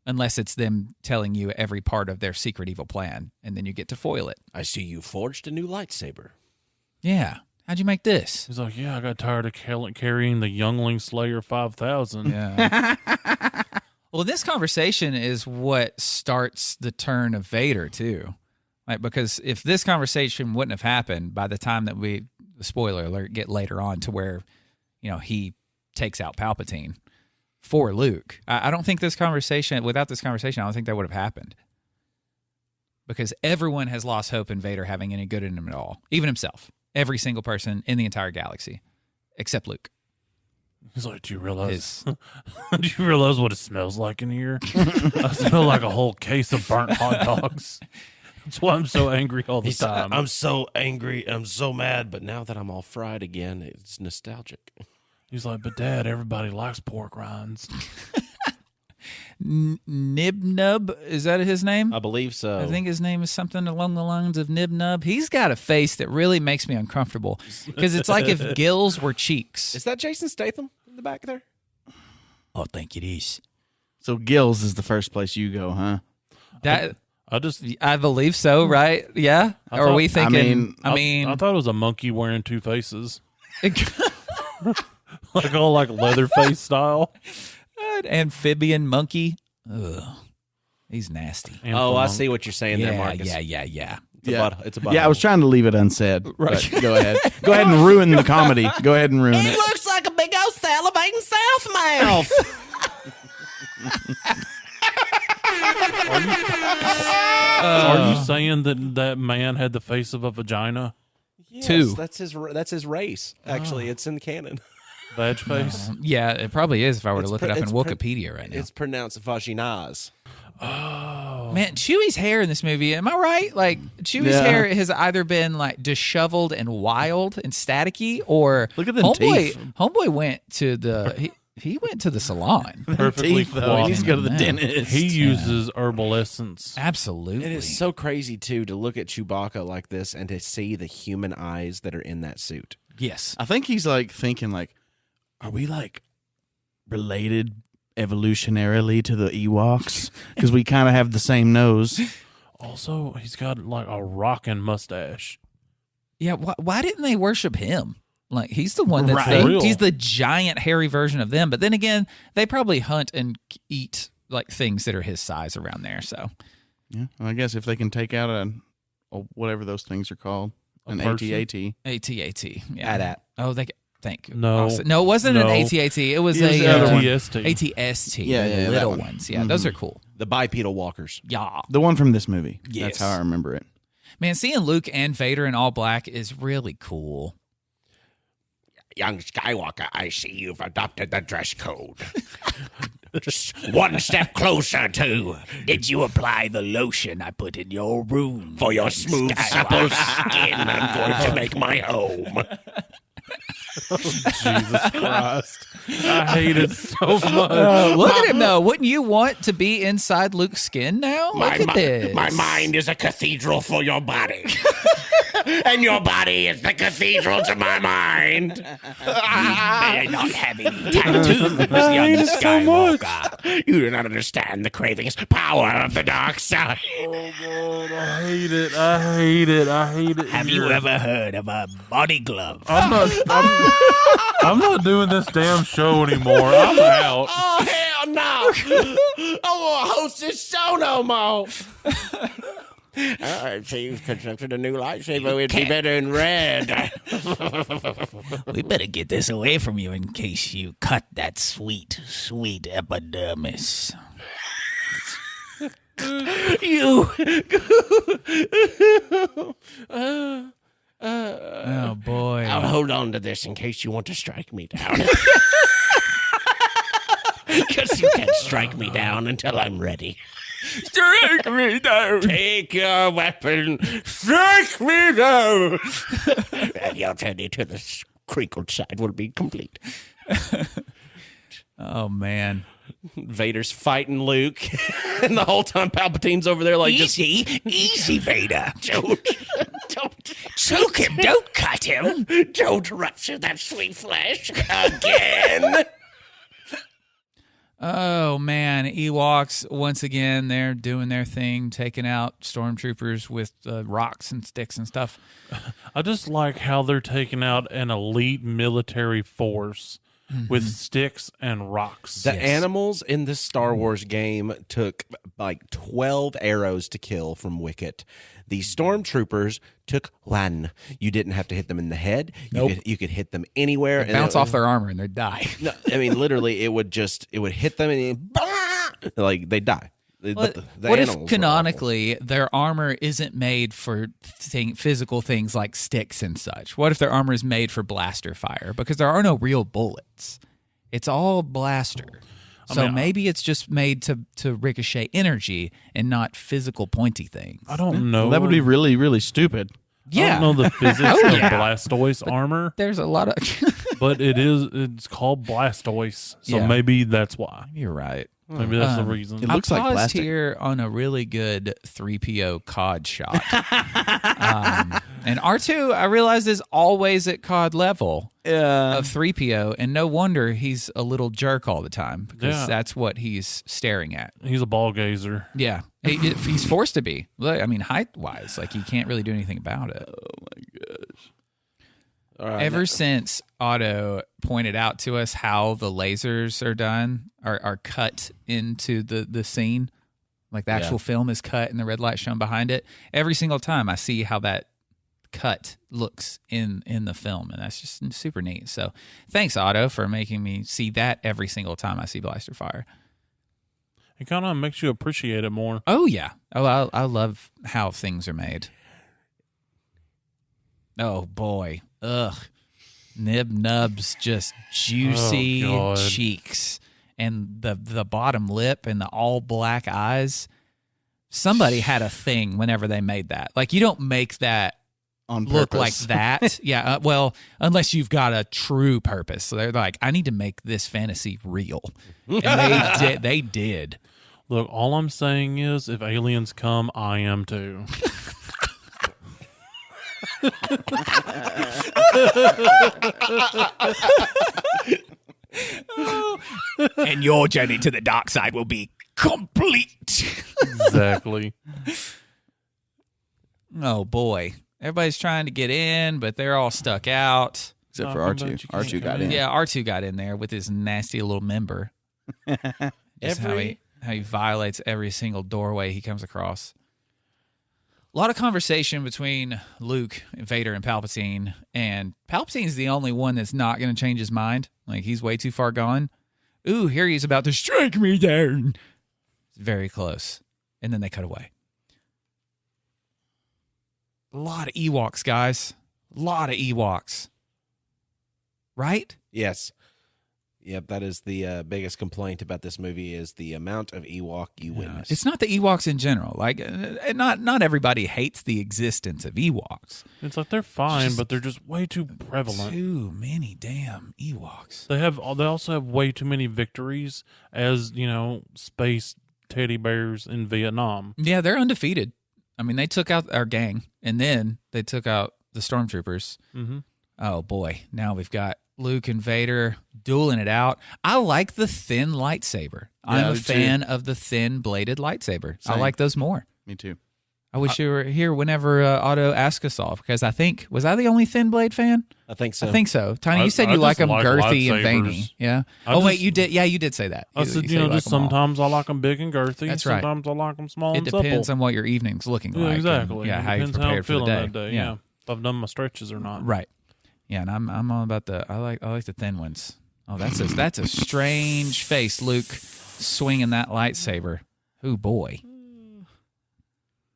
Speaker 2: unless it's them telling you every part of their secret evil plan, and then you get to foil it.
Speaker 5: I see you forged a new lightsaber.
Speaker 2: Yeah. How'd you make this?
Speaker 3: He's like, yeah, I got tired of carrying the Youngling Slayer 5000.
Speaker 2: Yeah. Well, this conversation is what starts the turn of Vader, too. Like, because if this conversation wouldn't have happened by the time that the spoiler alert, get later on to where, he takes out Palpatine for Luke, I don't think without this conversation, I don't think that would have happened. Because everyone has lost hope in Vader having any good in him at all, even himself. Every single person in the entire galaxy, except Luke.
Speaker 3: He's like, do you realize what it smells like in here? I smell like a whole case of burnt hot dogs. That's why I'm so angry all the time.
Speaker 5: I'm so angry. I'm so mad. But now that I'm all fried again, it's nostalgic.
Speaker 3: He's like, but Dad, everybody likes pork rinds.
Speaker 2: Nib-Nub, is that his name?
Speaker 1: I believe so.
Speaker 2: I think his name is something along the lines of Nib-Nub. He's got a face that really makes me uncomfortable because it's like if gills were cheeks.
Speaker 1: Is that Jason Statham in the back there?
Speaker 2: I think it is.
Speaker 6: So Gills is the first place you go, huh?
Speaker 3: I
Speaker 2: believe so, right? Yeah? Or are we thinking...
Speaker 3: I thought it was a monkey wearing two faces. Like all like Leatherface style.
Speaker 2: An amphibian monkey. Ugh. He's nasty.
Speaker 1: I see what you're saying there, Marcus.
Speaker 2: Yeah.
Speaker 1: It's a butthole.
Speaker 6: Yeah, I was trying to leave it unsaid. Right. Go ahead. Go ahead and ruin the comedy. Go ahead and ruin it.
Speaker 5: Looks like a big old salivating south mouth.
Speaker 3: Are you saying that man had the face of a vagina?
Speaker 1: Yes,
Speaker 2: Two.
Speaker 1: That's his race. Actually, it's in canon.
Speaker 3: Vag face?
Speaker 2: Yeah, it probably is if I were to look it up in Wikipedia right now.
Speaker 1: It's pronounced vaginas.
Speaker 3: Oh.
Speaker 2: Man, Chewie's hair in this movie, am I right? Like, Chewie's hair has either been, like, disheveled and wild and staticky, or
Speaker 6: look at them teeth.
Speaker 2: Homeboy went to the... He went to the salon.
Speaker 3: Perfectly
Speaker 6: teeth, though. He needs to go to the dentist.
Speaker 3: He uses herbal essence.
Speaker 2: Absolutely.
Speaker 1: It is so crazy, too, to look at Chewbacca like this and to see the human eyes that are in that suit.
Speaker 2: Yes.
Speaker 6: I think he's, like, thinking, like, are we, like, related evolutionarily to the Ewoks? Because we kind of have the same nose.
Speaker 3: Also, he's got, like, a rockin' mustache.
Speaker 2: Yeah, why didn't they worship him? Like, he's the one that's he's the giant hairy version of them. But then again, they probably hunt and eat like things that are his size around there. So,
Speaker 6: yeah, well, I guess if they can take out a whatever those things are called, an AT-AT.
Speaker 2: AT-AT. Yeah.
Speaker 1: That.
Speaker 2: Oh, they think.
Speaker 3: No.
Speaker 2: No, it wasn't an AT-AT. It was a
Speaker 3: ATST.
Speaker 2: ATST.
Speaker 6: Yeah,
Speaker 2: the little ones. Yeah, those are cool.
Speaker 1: The bipedal walkers.
Speaker 2: Yeah.
Speaker 6: The one from this movie.
Speaker 2: Yes.
Speaker 6: That's how I remember it.
Speaker 2: Man, seeing Luke and Vader in all black is really cool.
Speaker 5: Young Skywalker, I see you've adopted the dress code. Just one step closer to. Did you apply the lotion I put in your room? For your smooth, supple skin, I'm going to make my home.
Speaker 3: Jesus Christ. I hate it so much.
Speaker 2: Look at him, though. Wouldn't you want to be inside Luke's skin now? Look at this.
Speaker 5: My mind is a cathedral for your body. And your body is the cathedral to my mind. You may not have any tattoos, young Skywalker. You do not understand the cravings, power of the dark side.
Speaker 3: Oh, God, I hate it. I hate it. I hate it.
Speaker 5: Have you ever heard of a body glove?
Speaker 3: I'm not doing this damn show anymore. I'm out.
Speaker 5: Oh, hell no. I won't host this show no more. So you've constructed a new lightsaber. It'd be better in red.
Speaker 2: We better get this away from you in case you cut that sweet, sweet epidermis.
Speaker 5: You.
Speaker 2: Oh, boy.
Speaker 5: I'll hold on to this in case you want to strike me down. Because you can't strike me down until I'm ready. Strike me down. Take your weapon. Strike me down. And your journey to the crinkled side will be complete.
Speaker 2: Oh, man.
Speaker 1: Vader's fighting Luke, and the whole time Palpatine's over there like
Speaker 5: Easy, Vader. Don't choke him. Don't cut him. Don't rupture that sweet flesh again.
Speaker 2: Oh man, Ewoks once again, they're doing their thing, taking out stormtroopers with rocks and sticks and stuff.
Speaker 3: I just like how they're taking out an elite military force with sticks and rocks.
Speaker 1: The animals in this Star Wars game took like 12 arrows to kill from Wicket. The stormtroopers took 1. You didn't have to hit them in the head. You could hit them anywhere.
Speaker 2: They bounce off their armor and they die.
Speaker 1: No, I mean, literally, it would hit them and like they die. The
Speaker 2: What if
Speaker 1: animals
Speaker 2: canonically their armor isn't made for physical things like sticks and such? What if their armor is made for blaster fire? Because there are no real bullets. It's all blaster. So maybe it's just made to ricochet energy and not physical pointy things.
Speaker 3: I don't know.
Speaker 6: That would be really, really stupid.
Speaker 2: Yeah.
Speaker 3: I don't know the physics of Blastoise armor,
Speaker 2: There's a lot of...
Speaker 3: but it's called Blastoise. So
Speaker 2: Yeah.
Speaker 3: maybe that's why.
Speaker 2: You're right.
Speaker 3: Maybe that's the reason.
Speaker 6: It looks
Speaker 2: I
Speaker 6: like
Speaker 2: paused
Speaker 6: plastic.
Speaker 2: here on a really good 3PO COD shot. And R2, I realized, is always at COD level of 3PO, and no wonder he's a little jerk all the time, because that's what he's staring at.
Speaker 3: He's a ball gazer.
Speaker 2: Yeah. He's forced to be. I mean, height-wise, like, he can't really do anything about it.
Speaker 6: Oh my gosh.
Speaker 2: Ever since Otto pointed out to us how the lasers are done, are cut into the scene, like the actual film is cut and the red light shown behind it, every single time I see how that cut looks in the film, and that's just super neat. So thanks, Otto, for making me see that every single time I see Blaster Fire.
Speaker 3: It kind of makes you appreciate it more.
Speaker 2: Oh, yeah. Oh, I love how things are made. Oh, boy. Ugh. Nib Nub's just juicy cheeks. And the bottom lip and the all black eyes. Somebody had a thing whenever they made that. Like, you don't make that
Speaker 6: On
Speaker 2: look like
Speaker 6: purpose.
Speaker 2: that. Yeah, well, unless you've got a true purpose. So they're like, I need to make this fantasy real. And they did.
Speaker 3: Look, all I'm saying is if aliens come, I am too.
Speaker 2: And your journey to the dark side will be complete.
Speaker 3: Exactly.
Speaker 2: Oh, boy. Everybody's trying to get in, but they're all stuck out.
Speaker 6: Except for
Speaker 3: Talking
Speaker 6: R2.
Speaker 3: about you
Speaker 6: R2 got
Speaker 3: can't
Speaker 6: in.
Speaker 2: Yeah, R2 got in there with his nasty little member. Just how he violates every single doorway he comes across. A lot of conversation between Luke, Vader, and Palpatine. And Palpatine's the only one that's not going to change his mind. Like, he's way too far gone. Ooh, here he's about to strike me down. Very close. And then they cut away. A lot of Ewoks, guys. A lot of Ewoks. Right?
Speaker 1: Yes. Yep, that is the biggest complaint about this movie is the amount of Ewok you witness.
Speaker 2: It's not the Ewoks in general. Like, not everybody hates the existence of Ewoks.
Speaker 3: It's like they're fine, but they're just way too prevalent.
Speaker 2: Too many damn Ewoks.
Speaker 3: They also have way too many victories as, space teddy bears in Vietnam.
Speaker 2: Yeah, they're undefeated. I mean, they took out our gang, and then they took out the stormtroopers.
Speaker 3: Mm-hmm.
Speaker 2: Oh, boy. Now we've got Luke and Vader dueling it out. I like the thin lightsaber. I'm a fan of the thin-bladed lightsaber. I
Speaker 6: Same.
Speaker 2: like those more.
Speaker 6: Me too.
Speaker 2: I wish you were here whenever Otto asked us all, because was I the only thin blade fan?
Speaker 1: I think so.
Speaker 2: I think so. Tiny, you said
Speaker 3: I
Speaker 2: you like
Speaker 3: just
Speaker 2: them
Speaker 3: like
Speaker 2: girthy and
Speaker 3: lightsabers.
Speaker 2: veiny. Yeah.
Speaker 3: Wait,
Speaker 2: you did. Yeah, you did say that.
Speaker 3: I said,
Speaker 2: you like
Speaker 3: just
Speaker 2: 'em all.
Speaker 3: sometimes I like them big and girthy.
Speaker 2: That's right.
Speaker 3: Sometimes I like them small
Speaker 2: It
Speaker 3: and supple.
Speaker 2: depends on what your evening's looking
Speaker 3: Yeah,
Speaker 2: like.
Speaker 3: exactly.
Speaker 2: And, yeah,
Speaker 3: It
Speaker 2: how you've
Speaker 3: depends how I'm
Speaker 2: prepared for the
Speaker 3: feeling
Speaker 2: day.
Speaker 3: that day. Yeah. If I've done my stretches or not.
Speaker 2: Right. Yeah, and I'm all about I like the thin ones. Oh, that's a strange face, Luke, swinging that lightsaber. Oh boy.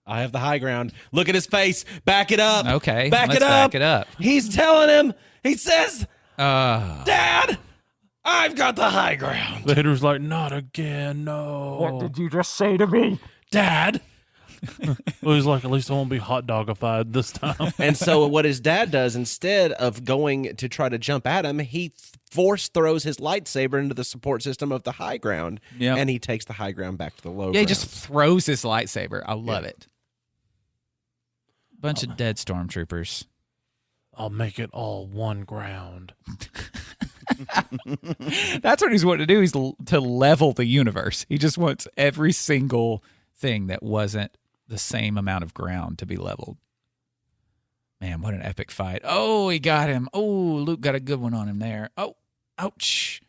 Speaker 1: I have the high ground. Look at his face. Back it up.
Speaker 2: Okay,
Speaker 1: Back
Speaker 2: let's
Speaker 1: it up.
Speaker 2: back it up.
Speaker 1: He's telling him. He says,
Speaker 2: Uh,
Speaker 1: Dad, I've got the high ground.
Speaker 3: Vader's like, not again, no. What did
Speaker 1: you just say to me? Dad.
Speaker 3: Well, he's like, at least I won't be hot dogified this time.
Speaker 1: And so what his dad does, instead of going to try to jump at him, he force throws his lightsaber into the support system of the high ground, and he takes the high ground back to the low ground.
Speaker 2: Yeah, he just throws his lightsaber. I love it. Bunch of dead stormtroopers.
Speaker 3: I'll make it all one ground.
Speaker 2: That's what he's wanting to do. He's to level the universe. He just wants every single thing that wasn't the same amount of ground to be leveled. Man, what an epic fight. Oh, he got him. Oh, Luke got a good one on him there. Oh, ouch.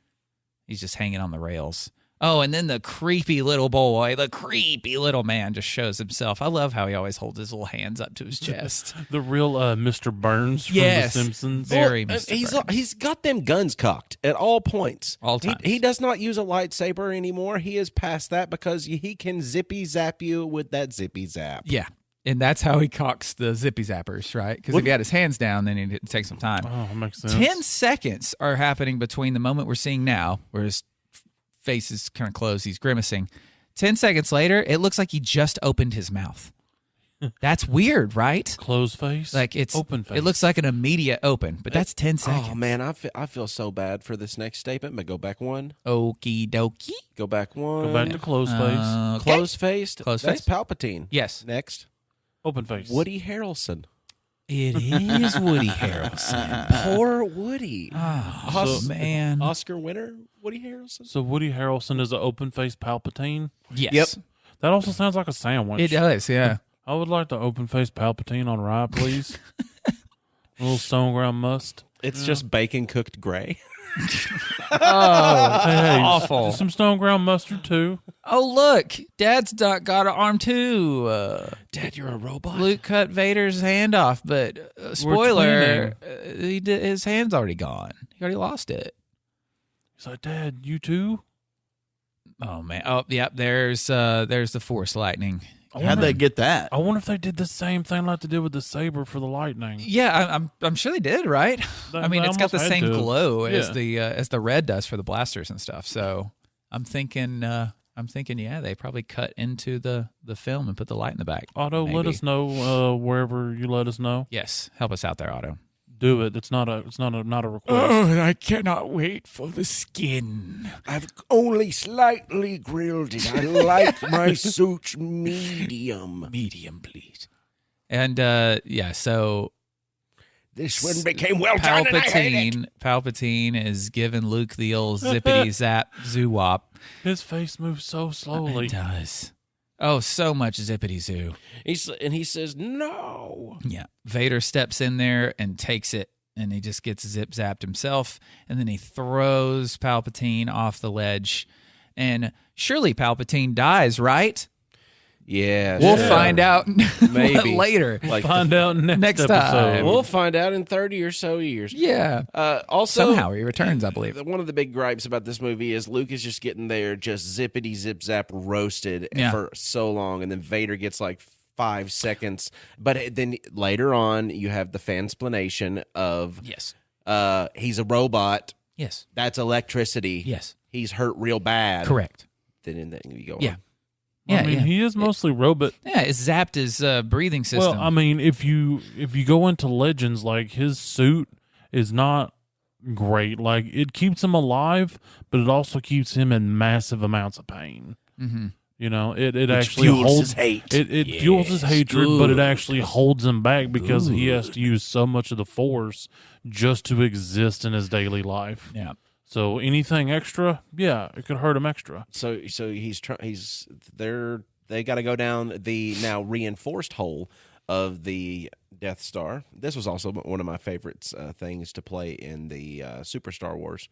Speaker 2: He's just hanging on the rails. Oh, and then the creepy little boy, the creepy little man just shows himself. I love how he always holds his little hands up to his chest.
Speaker 3: The real Mr. Burns from
Speaker 2: Yes.
Speaker 3: The Simpsons.
Speaker 2: Very
Speaker 1: Well,
Speaker 2: Mr. Burns.
Speaker 1: he's got them guns cocked at all points.
Speaker 2: All times.
Speaker 1: He does not use a lightsaber anymore. He is past that because he can zippy zap you with that zippy zap.
Speaker 2: Yeah. And that's how he cocks the zippy zappers, right? Because if he had his hands down, then it'd take some time.
Speaker 3: Oh, makes sense.
Speaker 2: 10 seconds are happening between the moment we're seeing now, where his face is kind of closed, he's grimacing. 10 seconds later, it looks like he just opened his mouth. That's weird, right?
Speaker 3: Closed face?
Speaker 2: Like it's
Speaker 3: open face.
Speaker 2: It looks like an immediate open, but that's 10 seconds.
Speaker 1: Oh, man, I feel so bad for this next statement, but go back one.
Speaker 2: Okie dokie.
Speaker 1: Go back one.
Speaker 3: Go back to closed face.
Speaker 2: Okay.
Speaker 1: Closed-faced.
Speaker 2: Closed
Speaker 1: That's
Speaker 2: face?
Speaker 1: Palpatine.
Speaker 2: Yes.
Speaker 1: Next.
Speaker 3: Open face.
Speaker 1: Woody Harrelson.
Speaker 2: It is Woody Harrelson.
Speaker 1: Poor Woody.
Speaker 2: Oh, man.
Speaker 1: Oscar winner, Woody Harrelson.
Speaker 3: So Woody Harrelson is an open face Palpatine?
Speaker 2: Yes.
Speaker 1: Yep.
Speaker 3: That also sounds like a sandwich.
Speaker 2: It does, yeah.
Speaker 3: I would like the open face Palpatine on rye, please. A little stone ground must.
Speaker 1: It's just bacon cooked gray.
Speaker 2: Oh,
Speaker 3: Hey,
Speaker 2: awful.
Speaker 3: some stone ground mustard too.
Speaker 2: Oh, look. Dad's got an arm, too.
Speaker 1: Dad, you're a robot.
Speaker 2: Luke cut Vader's hand off, but spoiler, his hand's already gone. He already lost it.
Speaker 3: He's like, Dad, you too?
Speaker 2: Oh, man. Oh, yep, there's the Force lightning.
Speaker 6: How'd they get that?
Speaker 3: I wonder if they did the same thing like they did with the saber for the lightning.
Speaker 2: Yeah, I'm sure they did, right? I mean,
Speaker 3: they
Speaker 2: it's got the
Speaker 3: almost
Speaker 2: same
Speaker 3: had to.
Speaker 2: glow as
Speaker 3: Yeah.
Speaker 2: the red does for the blasters and stuff. So I'm thinking, yeah, they probably cut into the film and put the light in the back.
Speaker 3: Otto, let
Speaker 2: Maybe.
Speaker 3: us know wherever you let us know.
Speaker 2: Yes, help us out there, Otto.
Speaker 3: Do it. It's not a request.
Speaker 2: I cannot wait for the skin.
Speaker 5: I've only slightly grilled it. I like my suit medium.
Speaker 2: Medium, please. And so
Speaker 5: This one became well done, and I hate it.
Speaker 2: Palpatine is giving Luke the old zippity zap zoo wop.
Speaker 3: His face moves so slowly.
Speaker 2: It does. Oh, so much zippity zoo.
Speaker 1: He says, no.
Speaker 2: Yeah. Vader steps in there and takes it, and he just gets zip zapped himself, and then he throws Palpatine off the ledge. And surely Palpatine dies, right?
Speaker 1: Yeah.
Speaker 2: We'll
Speaker 1: sure.
Speaker 2: find out
Speaker 1: Maybe.
Speaker 2: later.
Speaker 1: Like
Speaker 3: Find out next
Speaker 2: Next
Speaker 3: episode.
Speaker 2: time.
Speaker 1: we'll find out in 30 or so years.
Speaker 2: Yeah.
Speaker 1: Also,
Speaker 2: Somehow he returns, I believe.
Speaker 1: one of the big gripes about this movie is Luke is just getting there, just zippity zip zap roasted
Speaker 2: Yeah.
Speaker 1: for so long, and then Vader gets like 5 seconds. But then later on, you have the fansplanation of
Speaker 2: Yes.
Speaker 1: he's a robot.
Speaker 2: Yes.
Speaker 1: That's electricity.
Speaker 2: Yes.
Speaker 1: He's hurt real bad.
Speaker 2: Correct.
Speaker 1: Then you go
Speaker 2: Yeah.
Speaker 1: on.
Speaker 2: Yeah,
Speaker 3: I mean,
Speaker 2: yeah.
Speaker 3: he is mostly robot.
Speaker 2: Yeah, it zapped his breathing system.
Speaker 3: Well, I mean, if you go into Legends, like his suit is not great. Like it keeps him alive, but it also keeps him in massive amounts of pain.
Speaker 2: Mm-hmm.
Speaker 3: You know, it
Speaker 5: Which
Speaker 3: actually
Speaker 5: fuels
Speaker 3: holds
Speaker 5: his hate.
Speaker 3: It fuels his hatred, but it actually holds him back because he
Speaker 5: Good.
Speaker 3: has to use so much of the Force just to exist in his daily life.
Speaker 2: Yeah.
Speaker 3: So anything extra, yeah, it could hurt him extra.
Speaker 1: So they got to go down the now reinforced hole of the Death Star. This was also one of my favorites things to play in the Super Star Wars.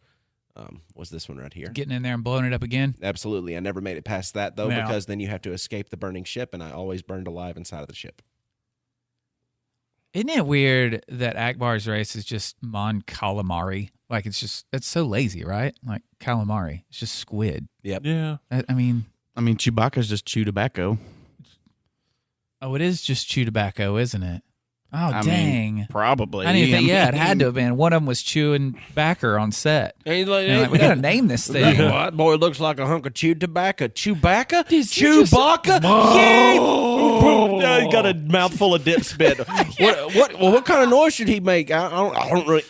Speaker 1: Was this one right here?
Speaker 2: Getting in there and blowing it up again.
Speaker 1: Absolutely. I never made it past that though,
Speaker 2: Yeah.
Speaker 1: because then you have to escape the burning ship, and I always burned alive inside of the ship.
Speaker 2: Isn't it weird that Akbar's race is just Mon Calamari? Like it's so lazy, right? Like calamari, it's just squid.
Speaker 1: Yep.
Speaker 3: Yeah.
Speaker 2: I mean,
Speaker 6: Chewbacca's just chew tobacco.
Speaker 2: oh, it is just chew tobacco, isn't it? Oh,
Speaker 6: I
Speaker 2: dang.
Speaker 6: mean, probably.
Speaker 2: I didn't think,
Speaker 6: I
Speaker 2: it had to have been. One of them was chewing backer on set.
Speaker 1: And he's like,
Speaker 2: And like, we got to name this thing.
Speaker 1: What? Boy, looks like a hunk of chewed tobacco. Chewbacca?
Speaker 2: Just-
Speaker 1: Chewbacca? Yeah! He got a mouthful of dip spit. What kind of noise should he make? I don't really.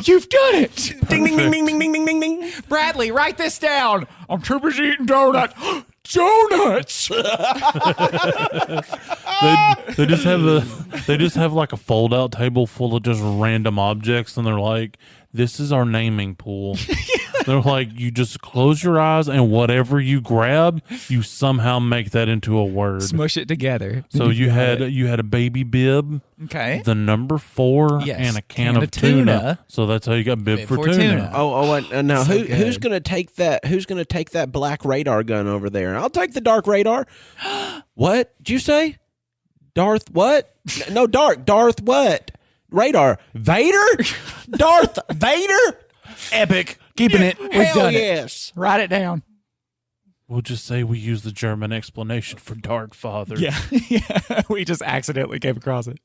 Speaker 2: You've done it.
Speaker 1: Ding, ding, ding, ding, ding, ding, ding, ding, ding.
Speaker 2: Bradley, write this down. I'm too busy eating donuts. Donuts.
Speaker 3: They just have like a fold out table full of just random objects, and they're like, "This is our naming pool." They're like, you just close your eyes, and whatever you grab, you somehow make that into a word.
Speaker 2: Smush it together.
Speaker 3: So you had a baby bib,
Speaker 2: Okay.
Speaker 3: the number 4,
Speaker 2: Yes,
Speaker 3: and a can of tuna.
Speaker 2: tuna.
Speaker 3: So that's how you got bib for tuna.
Speaker 1: Now
Speaker 2: So
Speaker 1: who's
Speaker 2: good.
Speaker 1: gonna take that? Who's gonna take that black radar gun over there? I'll take the dark radar. What did you say? Darth what? No, Darth what? Radar Vader? Darth Vader?
Speaker 6: Epic. Keeping it.
Speaker 1: Hell
Speaker 2: done it.
Speaker 1: yes.
Speaker 2: Write it down.
Speaker 3: We'll just say we use the German explanation for Dark Father.
Speaker 2: Yeah. We just accidentally came across it.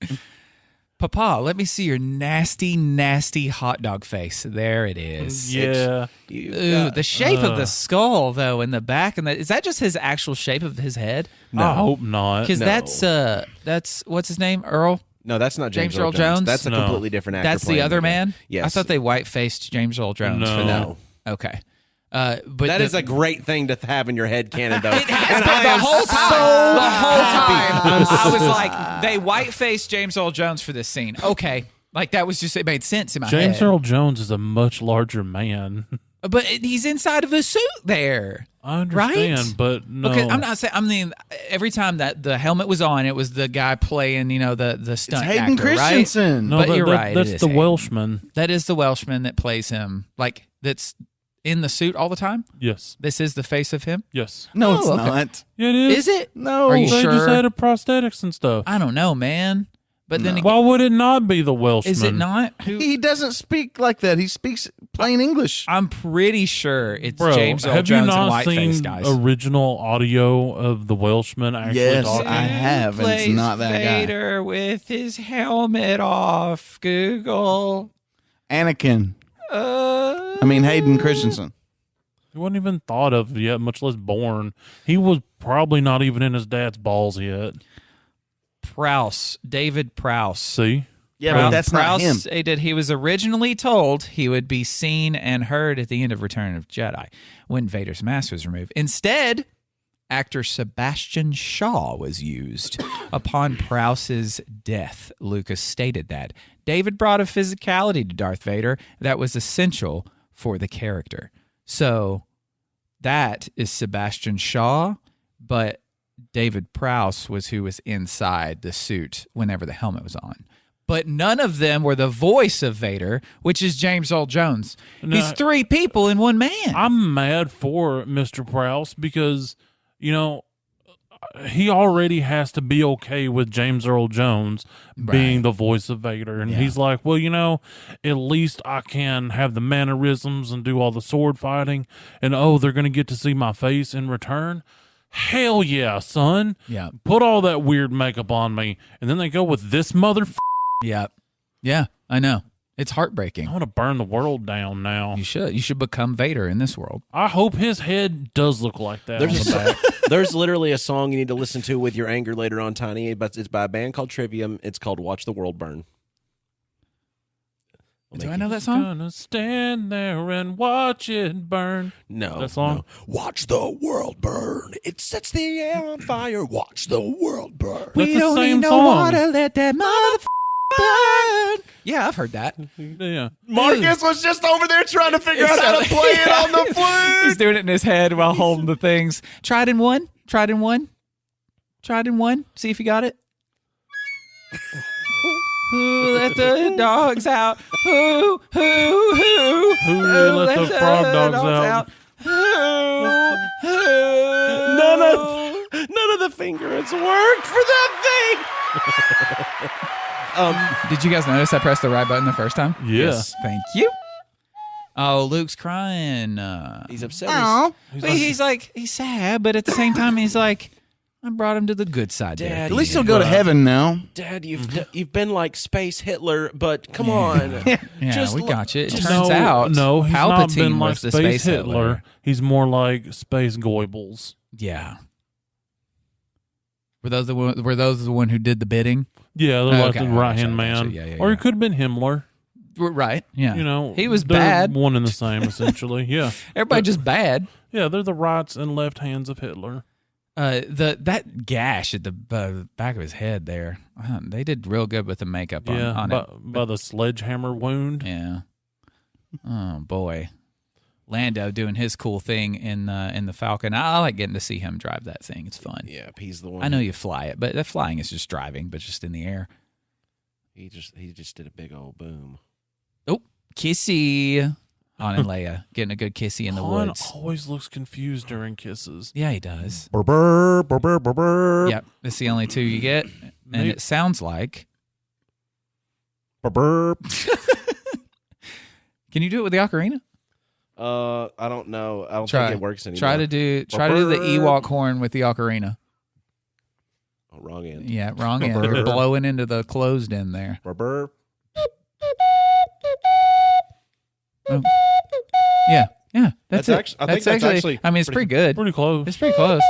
Speaker 2: Papa, let me see your nasty, nasty hot dog face. There it is.
Speaker 3: Yeah.
Speaker 2: Ooh, the shape of the skull, though, in the back, and is that just his actual shape of his head?
Speaker 3: I hope not.
Speaker 2: Because that's what's his name, Earl.
Speaker 1: No, that's not James
Speaker 2: Earl
Speaker 1: Earl
Speaker 2: Jones?
Speaker 1: That's a
Speaker 3: No.
Speaker 1: completely different actor.
Speaker 2: That's the
Speaker 1: playing
Speaker 2: other
Speaker 1: him.
Speaker 2: man.
Speaker 1: Yes.
Speaker 2: I thought they white faced James Earl Jones for that.
Speaker 1: No.
Speaker 2: Okay, but
Speaker 1: That is a great thing to have in your head canon, though.
Speaker 2: It has
Speaker 1: And
Speaker 2: been
Speaker 1: I
Speaker 2: the
Speaker 1: am
Speaker 2: whole time. The whole time,
Speaker 1: happy.
Speaker 2: I was like, they white faced James Earl Jones for this scene. Okay, like that was just it made sense in my
Speaker 3: James
Speaker 2: head.
Speaker 3: Earl Jones is a much larger man.
Speaker 2: But he's inside of a suit there.
Speaker 3: I understand,
Speaker 2: Right?
Speaker 3: but no.
Speaker 2: Okay, I'm not saying. I mean, every time that the helmet was on, it was the guy playing, the stunt
Speaker 6: Hayden
Speaker 2: actor, right?
Speaker 6: Christensen.
Speaker 3: No,
Speaker 2: but you're right, it
Speaker 3: That's
Speaker 2: is
Speaker 3: the
Speaker 2: Hayden.
Speaker 3: Welshman.
Speaker 2: That is the Welshman that plays him. Like that's in the suit all the time.
Speaker 3: Yes.
Speaker 2: This is the face of him.
Speaker 3: Yes.
Speaker 6: No, it's
Speaker 2: Oh, okay.
Speaker 6: not.
Speaker 3: Yeah, it is.
Speaker 2: Is it?
Speaker 6: No.
Speaker 2: Are you
Speaker 3: They
Speaker 2: sure?
Speaker 3: just added prosthetics and stuff.
Speaker 2: I don't know, man. But then
Speaker 3: Why would it not be the Welshman?
Speaker 2: is it not? Who?
Speaker 6: He doesn't speak like that. He speaks plain English.
Speaker 2: I'm pretty sure it's
Speaker 3: Bro,
Speaker 2: James Earl
Speaker 3: have you
Speaker 2: Jones and
Speaker 3: not
Speaker 2: whiteface
Speaker 3: seen
Speaker 2: guys.
Speaker 3: original audio of the Welshman actually
Speaker 6: Yes,
Speaker 3: talking?
Speaker 6: I have, and it's
Speaker 2: Plays
Speaker 6: not that guy.
Speaker 2: Vader with his helmet off. Google.
Speaker 6: Anakin. I mean, Hayden Christensen.
Speaker 3: He wasn't even thought of yet, much less born. He was probably not even in his dad's balls yet.
Speaker 2: Prowse, David Prowse.
Speaker 3: See?
Speaker 6: Yeah, but that's not
Speaker 2: Prowse
Speaker 6: him.
Speaker 2: stated he was originally told he would be seen and heard at the end of Return of Jedi when Vader's mask was removed. Instead, actor Sebastian Shaw was used. Upon Prowse's death, Lucas stated that David brought a physicality to Darth Vader that was essential for the character. So that is Sebastian Shaw, but David Prowse was who was inside the suit whenever the helmet was on. But none of them were the voice of Vader, which is James Earl Jones.
Speaker 3: No,
Speaker 2: He's 3 people in one man.
Speaker 3: I'm mad for Mr. Prowse because, he already has to be okay with James Earl Jones being the voice of Vader. And he's like, well, at least I can have the mannerisms and do all the sword fighting. And, they're going to get to see my face in return. Hell yeah, son.
Speaker 2: Yeah.
Speaker 3: Put all that weird makeup on me. And then they go with this motherfucker.
Speaker 2: Yeah. Yeah, I know. It's heartbreaking.
Speaker 3: I want to burn the world down now.
Speaker 2: You should. You should become Vader in this world.
Speaker 3: I hope his head does look like that.
Speaker 1: There's,
Speaker 3: on the back.
Speaker 1: there's literally a song you need to listen to with your anger later on, Tiny, but it's by a band called Trivium. It's called Watch the World Burn.
Speaker 2: Do I know that song?
Speaker 3: Gonna stand there and watch it burn.
Speaker 1: No.
Speaker 3: That song?
Speaker 1: no. Watch the world burn. It sets the air on fire. Watch the world burn.
Speaker 3: That's the same song.
Speaker 2: let that burn. Yeah, I've heard that.
Speaker 3: Yeah.
Speaker 1: Marcus was just over there trying to figure out how to play it on the flute.
Speaker 2: He's doing it in his head while holding the things. Tried in one. See if you got it. Who let the dogs out? Who
Speaker 3: let the frog dogs out?
Speaker 2: Who?
Speaker 1: None of the fingerings worked for that thing.
Speaker 2: Did you guys notice I pressed the right button the first time?
Speaker 3: Yeah.
Speaker 2: Thank you. Oh, Luke's crying.
Speaker 1: He's upset.
Speaker 2: He's sad, but at the same time, he's like, I brought him to the good side.
Speaker 1: Dad,
Speaker 2: there.
Speaker 6: At least he'll go to heaven now.
Speaker 1: Dad, you've been like Space Hitler, but come on.
Speaker 2: Yeah,
Speaker 1: Just
Speaker 2: we
Speaker 1: look-
Speaker 2: got you. It
Speaker 1: just-
Speaker 2: turns out,
Speaker 3: No, he's not
Speaker 2: Palpatine
Speaker 3: been like
Speaker 2: was the
Speaker 3: Space
Speaker 2: Hitler.
Speaker 3: Hitler. He's more like Space Goebbels.
Speaker 2: Yeah. Were those the one who did the bidding?
Speaker 3: Yeah, they're like
Speaker 2: Okay,
Speaker 3: the
Speaker 2: I
Speaker 3: right hand
Speaker 2: gotcha,
Speaker 3: man.
Speaker 2: yeah,
Speaker 3: Or
Speaker 2: yeah.
Speaker 3: it could have been Himmler.
Speaker 2: Right. Yeah.
Speaker 3: You know,
Speaker 2: he was
Speaker 3: they're
Speaker 2: bad.
Speaker 3: one and the same, essentially. Yeah.
Speaker 2: Everybody just bad.
Speaker 3: Yeah, they're the right and left hands of Hitler.
Speaker 2: That gash at the back of his head there, they did real good with the makeup on it.
Speaker 3: By the sledgehammer wound.
Speaker 2: Yeah. Oh boy, Lando doing his cool thing in the Falcon. I like getting to see him drive that thing. It's fun.
Speaker 1: Yeah, he's the one.
Speaker 2: I know you fly it, but the flying is just driving, but just in the air.
Speaker 1: He just did a big old boom.
Speaker 2: Oh, kissy. Han and Leia getting a good kissy in the
Speaker 3: Han
Speaker 2: woods.
Speaker 3: always looks confused during kisses.
Speaker 2: Yeah, he does.
Speaker 4: Burr, burr, burr, burr, burr, burr.
Speaker 2: Yep, it's the only two you get, and
Speaker 3: Maybe-
Speaker 2: it sounds like.
Speaker 4: Burr, burr.
Speaker 2: Can you do it with the ocarina?
Speaker 1: I don't know. I don't
Speaker 2: Try.
Speaker 1: think it works anymore.
Speaker 2: Try to do the Ewok horn with the ocarina.
Speaker 1: Oh, wrong end.
Speaker 2: Yeah, wrong end. You're blowing into the closed end there.
Speaker 1: Burr, burr.
Speaker 2: Oh. Yeah.
Speaker 1: That's
Speaker 2: it.
Speaker 1: actu- I think that's actually
Speaker 2: I mean, it's pretty good.
Speaker 3: Pretty close.
Speaker 2: It's pretty close.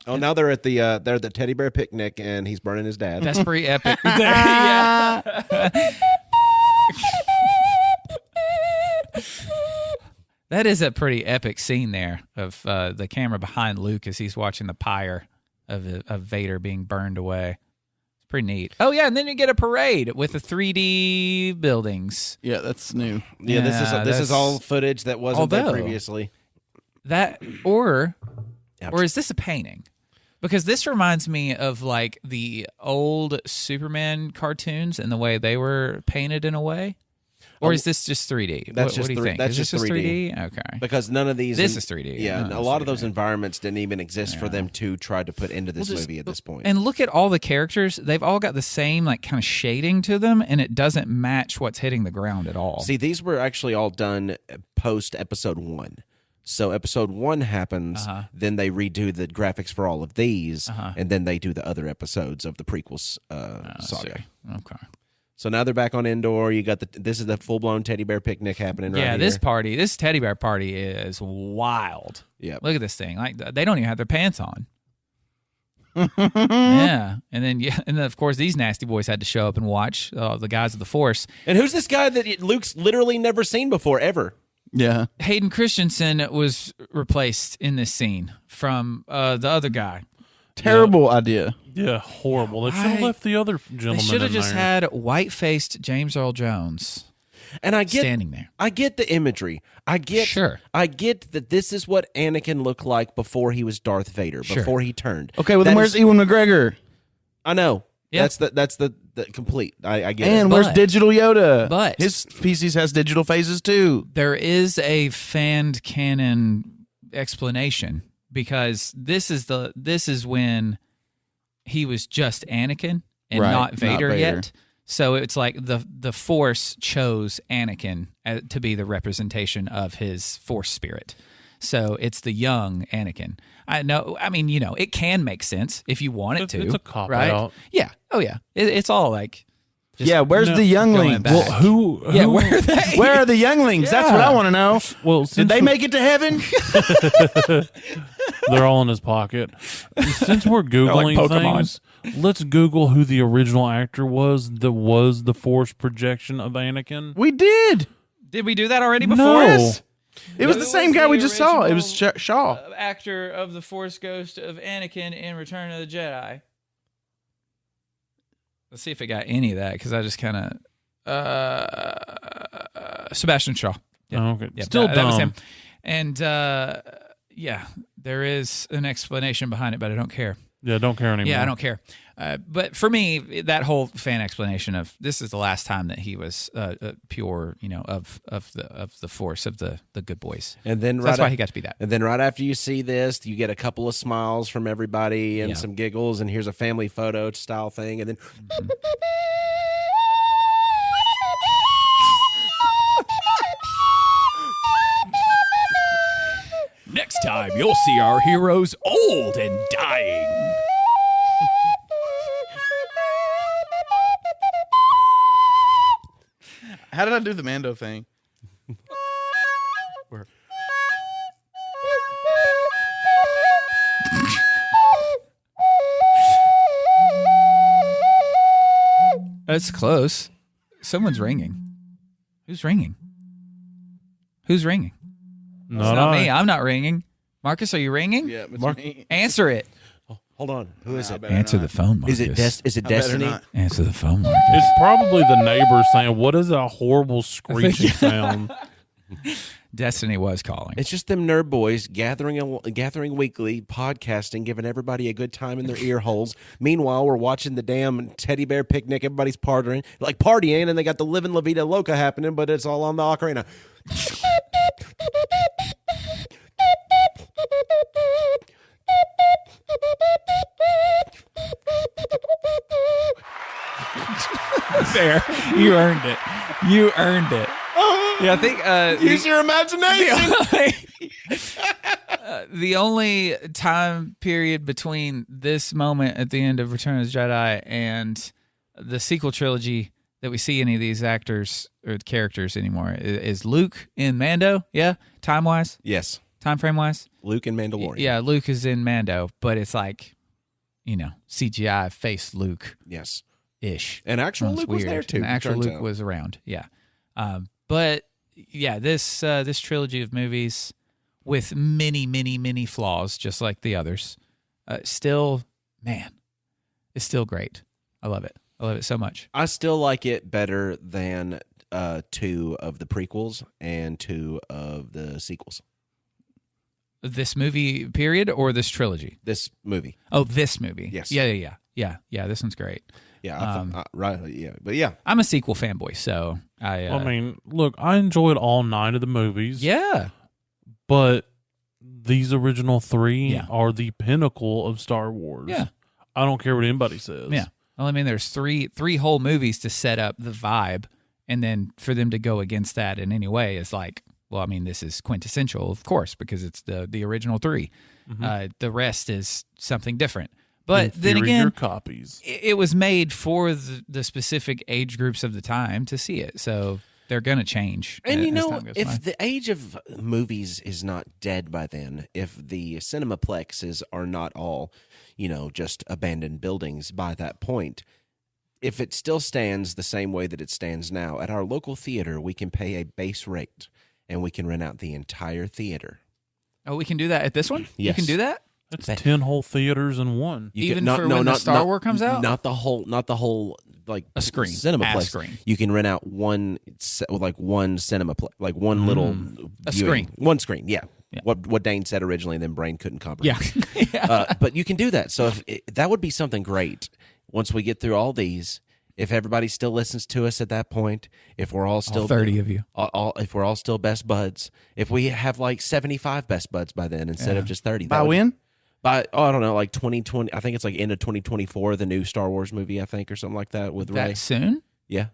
Speaker 1: Oh, now they're at the teddy bear picnic, and he's burning his dad.
Speaker 2: That's pretty epic. Yeah. That is a pretty epic scene there of the camera behind Luke as he's watching the pyre of Vader being burned away. It's pretty neat. Oh yeah, and then you get a parade with the 3D buildings.
Speaker 6: Yeah, that's new.
Speaker 1: Yeah, this
Speaker 2: that's-
Speaker 1: is all footage that wasn't there
Speaker 2: Although-
Speaker 1: previously.
Speaker 2: That or
Speaker 1: Ouch.
Speaker 2: is this a painting? Because this reminds me of like the old Superman cartoons and the way they were painted in a way. Or is this just 3D?
Speaker 1: That's
Speaker 2: what
Speaker 1: just
Speaker 2: do you
Speaker 1: three-
Speaker 2: think?
Speaker 1: that's
Speaker 2: Is this
Speaker 1: just
Speaker 2: 3D? Okay.
Speaker 1: Because none of these.
Speaker 2: This is 3D.
Speaker 1: Yeah,
Speaker 2: Oh,
Speaker 1: a lot of those
Speaker 2: 3D.
Speaker 1: environments didn't even exist for them to try to put into this movie at this point.
Speaker 2: And look at all the characters. They've all got the same like kind of shading to them, and it doesn't match what's hitting the ground at all.
Speaker 1: See, these were actually all done post episode 1. So episode 1 happens, then they redo the graphics for all of these, and then they do the other episodes of the prequels saga.
Speaker 2: See. Okay.
Speaker 1: So now they're back on Endor. You got this is the full blown teddy bear picnic happening right here.
Speaker 2: This teddy bear party is wild.
Speaker 1: Yep.
Speaker 2: Look at this thing. Like they don't even have their pants on. Yeah, and then of course these nasty boys had to show up and watch the guys of the Force.
Speaker 1: And who's this guy that Luke's literally never seen before ever?
Speaker 6: Yeah.
Speaker 2: Hayden Christensen was replaced in this scene from the other guy.
Speaker 6: Terrible idea.
Speaker 3: Yeah, horrible. They should have left the other gentleman
Speaker 2: They should have
Speaker 3: in
Speaker 2: just
Speaker 3: there.
Speaker 2: had white-faced James Earl Jones
Speaker 1: And I get
Speaker 2: standing there.
Speaker 1: I get the imagery. I get that this is what Anakin looked like before he was Darth Vader, before he turned.
Speaker 6: Okay, well then
Speaker 1: That
Speaker 6: where's
Speaker 1: is-
Speaker 6: Ewan McGregor?
Speaker 1: I know.
Speaker 2: Yeah.
Speaker 1: That's the complete. I get
Speaker 6: And
Speaker 1: it.
Speaker 6: where's
Speaker 2: But-
Speaker 6: Digital Yoda?
Speaker 2: but-
Speaker 6: his species has digital phases too.
Speaker 2: There is a fanned canon explanation because this is when he was just Anakin and
Speaker 6: Right,
Speaker 2: not
Speaker 6: not
Speaker 2: Vader
Speaker 6: Vader.
Speaker 2: yet. So it's like the Force chose Anakin to be the representation of his Force spirit. So it's the young Anakin. I know. I mean, it can make sense if you want it to.
Speaker 3: It's a cop
Speaker 2: right?
Speaker 3: out.
Speaker 2: Yeah. Oh yeah. It's all like. just
Speaker 6: Yeah, where's the
Speaker 2: going
Speaker 6: younglings?
Speaker 2: back.
Speaker 3: Well, who?
Speaker 2: Yeah. Where are they?
Speaker 6: Where are the younglings? That's what I want to know.
Speaker 3: Well,
Speaker 6: Did
Speaker 3: since
Speaker 6: they make it to heaven?
Speaker 3: they're all in his pocket. Since we're googling
Speaker 2: Pokemon.
Speaker 3: things, let's Google who the original actor was that was the Force projection of Anakin.
Speaker 6: We did.
Speaker 2: Did we do that already before
Speaker 3: No.
Speaker 2: this?
Speaker 6: It was the same guy we just saw. It was Shaw.
Speaker 2: Actor of the Force Ghost of Anakin in Return of the Jedi. Let's see if it got any of that because I just kind of Sebastian Shaw.
Speaker 3: Oh, okay.
Speaker 2: Yeah,
Speaker 3: Still
Speaker 2: that
Speaker 3: dumb.
Speaker 2: was him. And yeah, there is an explanation behind it, but I don't care.
Speaker 3: Yeah, don't care anymore.
Speaker 2: Yeah, I don't care. But for me, that whole fan explanation of this is the last time that he was pure, of the Force of the good boys.
Speaker 1: And then
Speaker 2: So that's why he got to be that.
Speaker 1: And then right after you see this, you get a couple of smiles from everybody and
Speaker 2: Yeah.
Speaker 1: some giggles, and here's a family photo style thing, and then
Speaker 2: Next time, you'll see our heroes old and dying.
Speaker 6: How did I do the Mando thing?
Speaker 2: That's close. Someone's ringing. Who's ringing? Who's ringing? It's
Speaker 3: Not
Speaker 2: not
Speaker 3: I.
Speaker 2: me. I'm not ringing. Marcus, are you ringing?
Speaker 6: Yeah, it's
Speaker 3: Mark-
Speaker 6: me.
Speaker 2: Answer it.
Speaker 1: Hold on. Who is
Speaker 6: I
Speaker 1: it?
Speaker 6: better
Speaker 2: Answer
Speaker 6: not.
Speaker 2: the phone, Marcus.
Speaker 1: Is it
Speaker 6: I better
Speaker 1: Destiny?
Speaker 6: not.
Speaker 2: Answer the phone, Marcus.
Speaker 3: It's probably the neighbor saying, "What is that horrible screeching sound?"
Speaker 2: Destiny was calling.
Speaker 1: It's just them nerd boys gathering weekly, podcasting, giving everybody a good time in their ear holes. Meanwhile, we're watching the damn teddy bear picnic. Everybody's partying, and they got the Living La Vida Loca happening, but it's all on the ocarina.
Speaker 2: There. You earned it. You earned it. Yeah, I think
Speaker 1: Use your imagination.
Speaker 2: the only time period between this moment at the end of Return of the Jedi and the sequel trilogy that we see any of these actors or characters anymore is Luke in Mando. Yeah, time wise,
Speaker 1: Yes,
Speaker 2: time frame wise.
Speaker 1: Luke and Mandalorian.
Speaker 2: Yeah, Luke is in Mando, but it's like, CGI face Luke
Speaker 1: Yes,
Speaker 2: ish.
Speaker 1: and actual
Speaker 2: It's
Speaker 1: Luke was
Speaker 2: weird.
Speaker 1: there too.
Speaker 2: And actual
Speaker 1: turns
Speaker 2: Luke
Speaker 1: out.
Speaker 2: was around. Yeah, but yeah, this trilogy of movies with many, many, many flaws, just like the others, still, man, it's still great. I love it. I love it so much.
Speaker 1: I still like it better than 2 of the prequels and 2 of the sequels.
Speaker 2: This movie period or this trilogy?
Speaker 1: This movie.
Speaker 2: Oh, this movie.
Speaker 1: Yes.
Speaker 2: Yeah. This one's great.
Speaker 1: Yeah, right. Yeah, but yeah,
Speaker 2: I'm a sequel fanboy, so
Speaker 3: I mean, look, I enjoyed all 9 of the movies.
Speaker 2: yeah.
Speaker 3: But these original 3
Speaker 2: Yeah.
Speaker 3: are the pinnacle of Star Wars.
Speaker 2: Yeah.
Speaker 3: I don't care what anybody says.
Speaker 2: Yeah. Well, I mean, there's three whole movies to set up the vibe, and then for them to go against that in any way is like, well, I mean, this is quintessential, of course, because it's the original 3. The rest is something different. But then
Speaker 3: Inferior
Speaker 2: again,
Speaker 3: copies.
Speaker 2: it was made for the specific age groups of the time to see it, so they're going to change.
Speaker 1: and
Speaker 2: as
Speaker 1: you know,
Speaker 2: time goes by.
Speaker 1: if the age of movies is not dead by then, if the cinemaplexes are not all, just abandoned buildings by that point, if it still stands the same way that it stands now, at our local theater, we can pay a base rate and we can rent out the entire theater.
Speaker 2: Oh, we can do that at this one? You
Speaker 1: Yes.
Speaker 2: can do that?
Speaker 3: That's 10 whole theaters in one.
Speaker 2: Even for when the Star Wars comes out?
Speaker 1: Not the whole like
Speaker 2: A screen.
Speaker 1: cinemaplex.
Speaker 2: A screen.
Speaker 1: You can rent out one cinemaplex, like one little
Speaker 2: A
Speaker 1: viewing.
Speaker 2: screen.
Speaker 1: One screen. Yeah.
Speaker 2: Yeah.
Speaker 1: What Dane said originally, then Brain couldn't comprehend.
Speaker 2: Yeah.
Speaker 1: But you can do that. So that would be something great once we get through all these. If everybody still listens to us at that point, if we're all still
Speaker 2: 30 of you.
Speaker 1: if we're all still best buds, if we have like 75 best buds by then instead of just 30.
Speaker 6: By when?
Speaker 1: By I don't know, like 2020. I think it's like end of 2024. The new Star Wars movie, I think, or something like that with Rey.
Speaker 2: That soon?
Speaker 1: Yeah,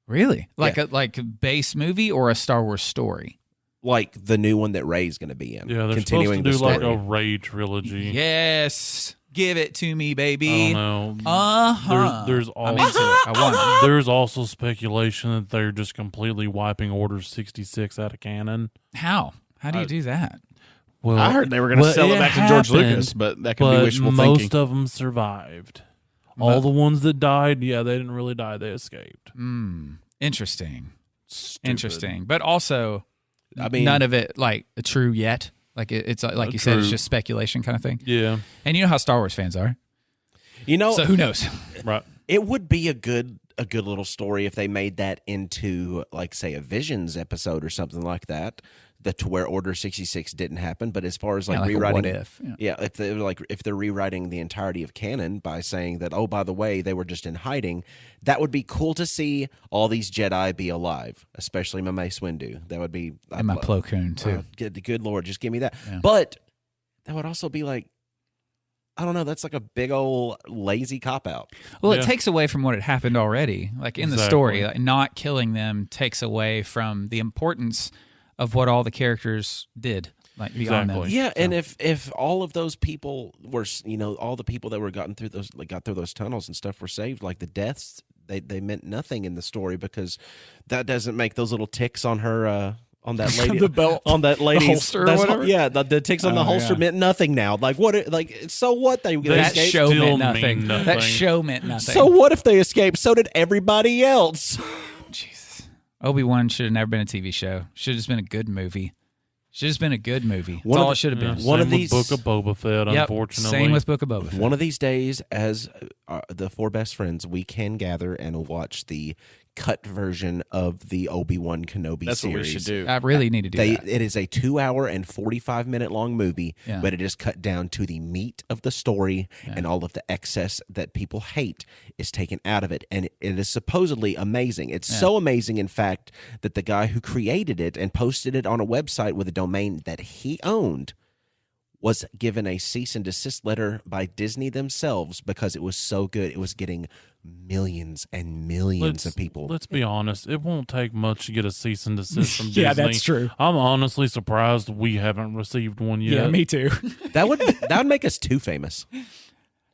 Speaker 2: Really? Like
Speaker 1: Yeah.
Speaker 2: a base movie or a Star Wars story?
Speaker 1: like the new one that Rey's going to be in.
Speaker 3: Yeah, they're
Speaker 1: continuing
Speaker 3: supposed to do
Speaker 1: the
Speaker 3: like
Speaker 1: story.
Speaker 3: a Ray trilogy.
Speaker 2: Yes. Give it to me,
Speaker 3: I
Speaker 2: baby.
Speaker 3: don't know.
Speaker 2: Uh-huh.
Speaker 3: There's
Speaker 2: I'm
Speaker 3: also
Speaker 2: into it. I want it.
Speaker 3: there's also speculation that they're just completely wiping Order 66 out of canon.
Speaker 2: How? How do you do that?
Speaker 3: Well,
Speaker 6: I heard they were going to
Speaker 3: well,
Speaker 6: sell it back to George
Speaker 3: happened,
Speaker 6: Lucas, but that could be
Speaker 3: but
Speaker 6: wishful
Speaker 3: most
Speaker 6: thinking.
Speaker 3: of them survived. All the ones that died, yeah, they didn't really die. They escaped.
Speaker 2: Interesting.
Speaker 3: Stupid.
Speaker 2: Interesting. But also,
Speaker 1: I mean,
Speaker 2: none of it like true yet. Like it's like you said, it's
Speaker 3: True.
Speaker 2: just speculation kind of thing.
Speaker 3: Yeah,
Speaker 2: And you know how Star Wars fans are.
Speaker 1: you know,
Speaker 2: So who knows?
Speaker 3: right.
Speaker 1: it would be a good little story if they made that into like say a Visions episode or something like that. To where Order 66 didn't happen, but as far as like,
Speaker 2: Yeah, like a
Speaker 1: rewriting,
Speaker 2: what if, yeah.
Speaker 1: if they're rewriting the entirety of canon by saying that, oh, by the way, they were just in hiding, that would be cool to see all these Jedi be alive, especially my Mace Windu. That would be
Speaker 2: And my Plo Koon too.
Speaker 1: Good Lord, just give me that.
Speaker 2: Yeah.
Speaker 1: But that would also be like, I don't know, that's like a big old lazy cop out.
Speaker 2: Well,
Speaker 3: Yeah.
Speaker 2: it takes away from what had happened already. Like in the
Speaker 3: Exactly.
Speaker 2: story, like not killing them takes away from the importance of what all the characters did. Like beyond them.
Speaker 3: Exactly.
Speaker 1: Yeah, and if all of those people were, all the people that were got through those tunnels and stuff were saved, like the deaths, they meant nothing in the story because that doesn't make those little ticks on her on that lady
Speaker 2: The belt.
Speaker 1: on that lady's
Speaker 2: holster or
Speaker 1: that's-
Speaker 2: whatever?
Speaker 1: Yeah, the ticks on the
Speaker 2: Oh,
Speaker 1: holster
Speaker 2: yeah.
Speaker 1: meant nothing now. Like what? Like so what? They
Speaker 2: That
Speaker 1: escaped?
Speaker 2: show
Speaker 3: still
Speaker 2: meant
Speaker 3: mean
Speaker 2: nothing.
Speaker 3: nothing.
Speaker 2: That show meant nothing.
Speaker 1: So what if they escaped? So did everybody else.
Speaker 2: Obi-Wan should have never been a TV show. Should have just been a good movie. Should have just been a good movie. That's all it should have been.
Speaker 3: Same with Book of Boba Fett, unfortunately.
Speaker 2: Same with Book of Boba Fett.
Speaker 1: One of these days, as the four best friends, we can gather and watch the cut version of the Obi-Wan Kenobi
Speaker 6: That's
Speaker 1: series.
Speaker 6: what we should do.
Speaker 2: I really need to do that.
Speaker 1: It is a 2 hour and 45-minute long movie,
Speaker 2: Yeah.
Speaker 1: but it is cut down to the meat of the story, and all of the excess that people hate is taken out of it. And it is supposedly amazing. It's so amazing, in fact, that the guy who created it and posted it on a website with a domain that he owned was given a cease and desist letter by Disney themselves because it was so good. It was getting millions and millions of people.
Speaker 3: Let's be honest. It won't take much to get a cease and desist from
Speaker 2: Yeah,
Speaker 3: Disney.
Speaker 2: that's true.
Speaker 3: I'm honestly surprised we haven't received one yet.
Speaker 2: Yeah, me too.
Speaker 1: That would make us too famous.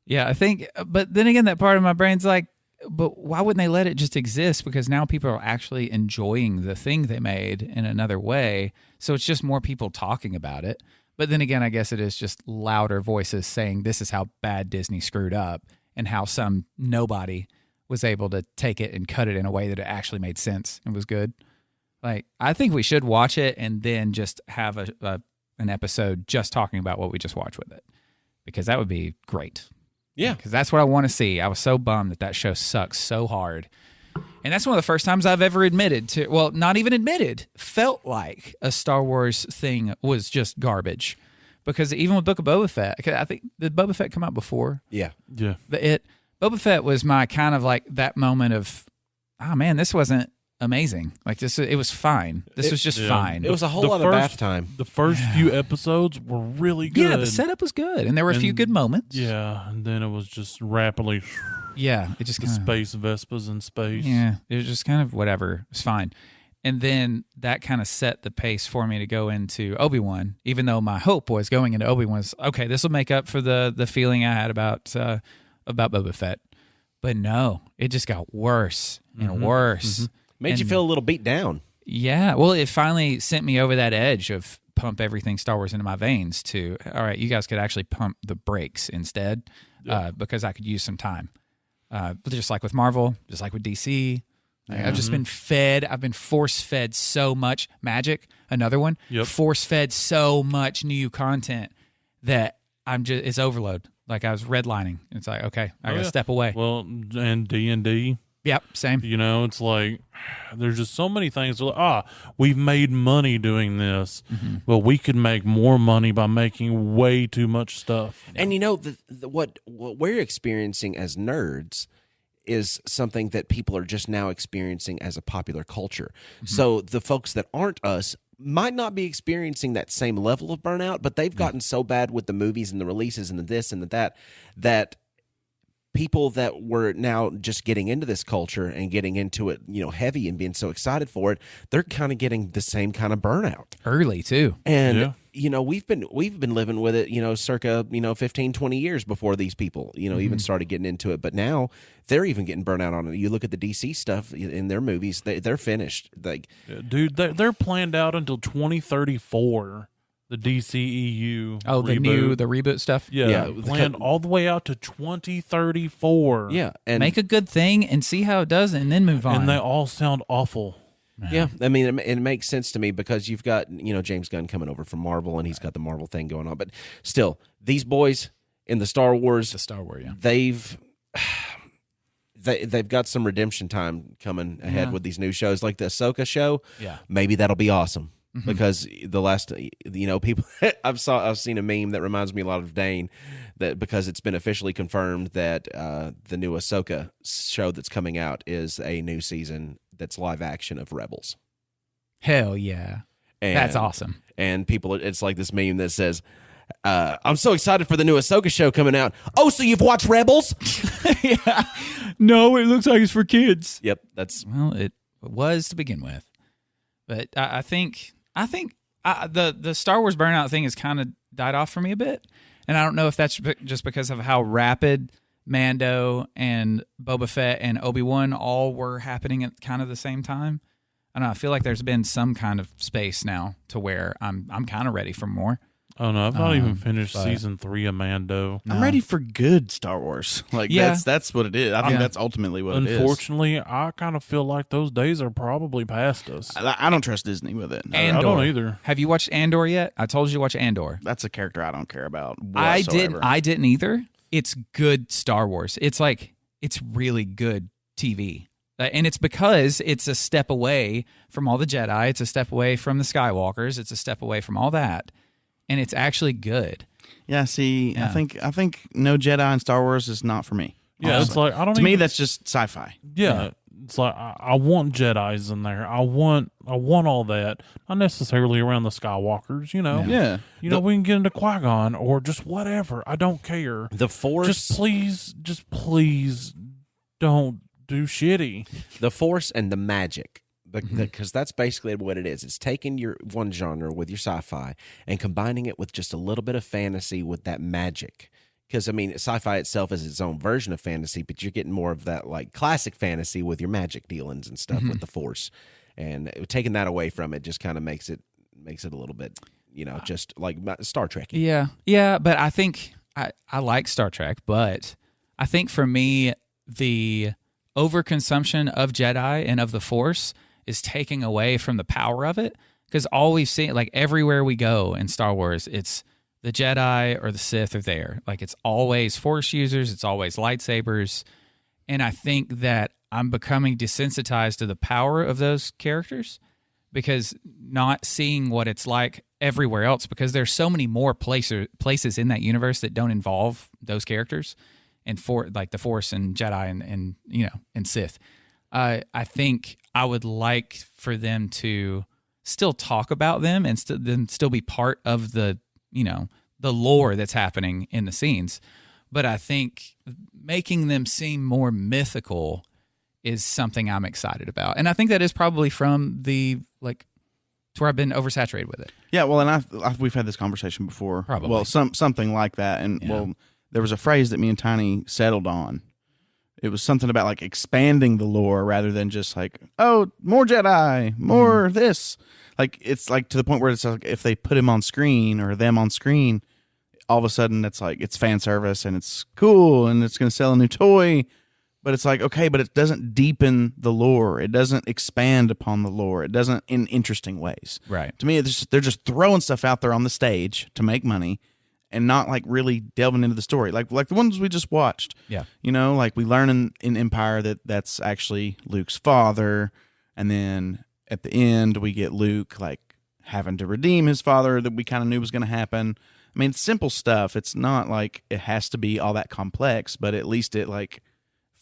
Speaker 2: Yeah, I think, but then again, that part of my brain's like, but why wouldn't they let it just exist? Because now people are actually enjoying the thing they made in another way. So it's just more people talking about it. But then again, I guess it is just louder voices saying this is how bad Disney screwed up and how some nobody was able to take it and cut it in a way that it actually made sense and was good. Like, I think we should watch it and then just have an episode just talking about what we just watched with it, because that would be great.
Speaker 1: Yeah.
Speaker 2: Because that's what I want to see. I was so bummed that show sucks so hard. And that's one of the first times I've ever admitted to, well, not even admitted, felt like a Star Wars thing was just garbage. Because even with Book of Boba Fett, I think, did Boba Fett come out before?
Speaker 1: Yeah.
Speaker 3: Yeah.
Speaker 2: Boba Fett was my kind of like that moment of, oh man, this wasn't amazing. Like this, it was fine. This was just fine.
Speaker 1: It was a whole lot of bath time.
Speaker 3: The first few episodes were really good.
Speaker 2: Yeah, the setup was good, and there were a few good moments.
Speaker 3: Yeah, and then it was just rapidly
Speaker 2: Yeah, it just
Speaker 3: the
Speaker 2: kind of
Speaker 3: space Vespas in space.
Speaker 2: Yeah, it was just kind of whatever. It's fine. And then that kind of set the pace for me to go into Obi-Wan, even though my hope was going into Obi-Wan was, okay, this will make up for the feeling I had about Boba Fett. But no, it just got worse and worse.
Speaker 1: Made you feel a little beat down.
Speaker 2: Yeah, well, it finally sent me over that edge of pump everything Star Wars into my veins to, all right, you guys could actually pump the brakes instead, because I could use some time. But just like with Marvel, just like with DC, I've just been fed. I've been force-fed so much. Magic, another one, force-fed so much new content that it's overload. Like I was redlining. It's like, okay, I got to step away.
Speaker 3: Well, and D&D.
Speaker 2: Yep, same.
Speaker 3: You know, it's like there's just so many things. Like, we've made money doing this. Well, we could make more money by making way too much stuff.
Speaker 1: And you know, what we're experiencing as nerds is something that people are just now experiencing as a popular culture. So the folks that aren't us might not be experiencing that same level of burnout, but they've gotten so bad with the movies and the releases and the this and the that people that were now just getting into this culture and getting into it, you know, heavy and being so excited for it, they're kind of getting the same kind of burnout
Speaker 2: Early too.
Speaker 1: and you know, we've been living with it, you know, circa, 15, 20 years before these people, even started getting into it. But now they're even getting burnt out on it. You look at the DC stuff in their movies, they're finished. Like,
Speaker 3: dude, they're planned out until 2034. The DCEU.
Speaker 2: Oh,
Speaker 3: reboot.
Speaker 2: the reboot stuff.
Speaker 3: Yeah, planned all the way out to 2034.
Speaker 1: yeah, and
Speaker 2: Make a good thing and see how it does, and then move on.
Speaker 3: And they all sound awful.
Speaker 1: yeah, I mean, it makes sense to me because you've got, James Gunn coming over from Marvel, and he's got the Marvel thing going on. But still, these boys in the Star Wars, they've got some redemption time coming ahead with these new shows, like the Ahsoka show.
Speaker 2: Yeah.
Speaker 1: Maybe that'll be awesome. Because the last, people, I've seen a meme that reminds me a lot of Dane, that because it's been officially confirmed that the new Ahsoka show that's coming out is a new season that's live action of Rebels.
Speaker 2: Hell yeah.
Speaker 1: And,
Speaker 2: That's awesome.
Speaker 1: And people, it's like this meme that says, I'm so excited for the new Ahsoka show coming out. Oh, so you've watched Rebels?
Speaker 2: Yeah. No, it looks like it's for kids.
Speaker 1: Yep, that's
Speaker 2: Well, it was to begin with. But I think the Star Wars burnout thing has kind of died off for me a bit. And I don't know if that's just because of how rapid Mando and Boba Fett and Obi-Wan all were happening at kind of the same time. I don't know. I feel like there's been some kind of space now to where I'm kind of ready for more.
Speaker 3: Oh no, I've not even finished
Speaker 2: but-
Speaker 3: season 3 of Mando.
Speaker 6: I'm ready for good Star Wars. Like
Speaker 2: Yeah.
Speaker 6: that's what it is. I think that's ultimately what it is.
Speaker 3: Unfortunately, I kind of feel like those days are probably past us.
Speaker 6: I don't trust Disney with it.
Speaker 2: Andor.
Speaker 3: I don't either.
Speaker 2: Have you watched Andor yet? I told you to watch Andor.
Speaker 6: That's a character I don't care about
Speaker 2: I
Speaker 6: whatsoever.
Speaker 2: didn't either. It's good Star Wars. It's really good TV. And it's because it's a step away from all the Jedi. It's a step away from the Skywalkers. It's a step away from all that. And it's actually good.
Speaker 6: Yeah, see,
Speaker 2: Yeah.
Speaker 6: I think no Jedi in Star Wars is not for me.
Speaker 3: Yeah,
Speaker 6: honestly.
Speaker 3: it's like I don't.
Speaker 6: To
Speaker 3: even,
Speaker 6: me, that's just sci-fi.
Speaker 3: yeah, it's like I want Jedi's in there. I want all that. Not necessarily around the Skywalkers. You know.
Speaker 6: Yeah.
Speaker 3: You know, we can get into Qui-Gon or just whatever. I don't care.
Speaker 1: The Force,
Speaker 3: Just please, don't do shitty.
Speaker 1: the Force, and the magic, because that's basically what it is. It's taking your one genre with your sci-fi and combining it with just a little bit of fantasy with that magic. Because I mean, sci-fi itself is its own version of fantasy, but you're getting more of that like classic fantasy with your magic dealings and stuff with the Force, and taking that away from it just kind of makes it a little bit, just like Star Trek.
Speaker 2: Yeah, but I think I like Star Trek, but I think for me, the overconsumption of Jedi and of the Force is taking away from the power of it. Because all we've seen, like everywhere we go in Star Wars, it's the Jedi or the Sith are there. Like it's always Force users, it's always lightsabers. And I think that I'm becoming desensitized to the power of those characters because not seeing what it's like everywhere else, because there's so many more places in that universe that don't involve those characters. And for like the Force and Jedi and Sith, I think I would like for them to still talk about them and then still be part of the lore that's happening in the scenes. But I think making them seem more mythical is something I'm excited about, and I think that is probably from the to where I've been oversaturated with it.
Speaker 6: Yeah, well, and we've had this conversation before.
Speaker 2: Probably.
Speaker 6: Well, something like that, and there was a phrase that me and Tiny settled on. It was something about like expanding the lore rather than just like, oh, more Jedi, more this. Like it's like to the point where it's like if they put him on screen or them on screen, all of a sudden it's like it's fan service and it's cool and it's going to sell a new toy. But it's like, okay, but it doesn't deepen the lore. It doesn't expand upon the lore. It doesn't in interesting ways.
Speaker 2: Right.
Speaker 6: To me, they're just throwing stuff out there on the stage to make money and not like really delving into the story. Like the ones we just watched.
Speaker 2: Yeah.
Speaker 6: Like we learn in Empire that's actually Luke's father. And then at the end, we get Luke like having to redeem his father that we kind of knew was going to happen. I mean, it's simple stuff. It's not like it has to be all that complex, but at least it like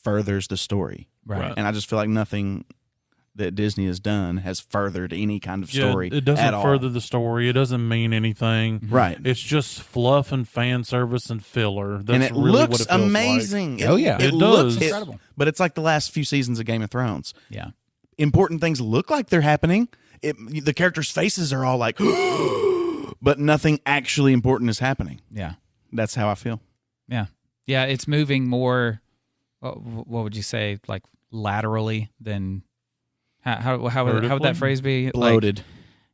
Speaker 6: furthers the story.
Speaker 2: Right.
Speaker 6: And I just feel like nothing that Disney has done has furthered any kind of story.
Speaker 3: It doesn't
Speaker 6: at all.
Speaker 3: further the story. It doesn't mean anything.
Speaker 6: Right.
Speaker 3: It's just fluff and fan service and filler. That's
Speaker 6: And it
Speaker 3: really
Speaker 6: looks
Speaker 3: what it feels
Speaker 6: amazing.
Speaker 2: Oh, yeah.
Speaker 3: It
Speaker 6: looks
Speaker 3: does.
Speaker 2: Incredible.
Speaker 6: But it's like the last few seasons of Game of Thrones.
Speaker 2: Yeah.
Speaker 6: Important things look like they're happening. The characters' faces are all like, but nothing actually important is happening.
Speaker 2: Yeah.
Speaker 6: That's how I feel.
Speaker 2: Yeah. Yeah. It's moving more. What would you say? Like laterally than how would that phrase be?
Speaker 6: Bloated.
Speaker 2: Like,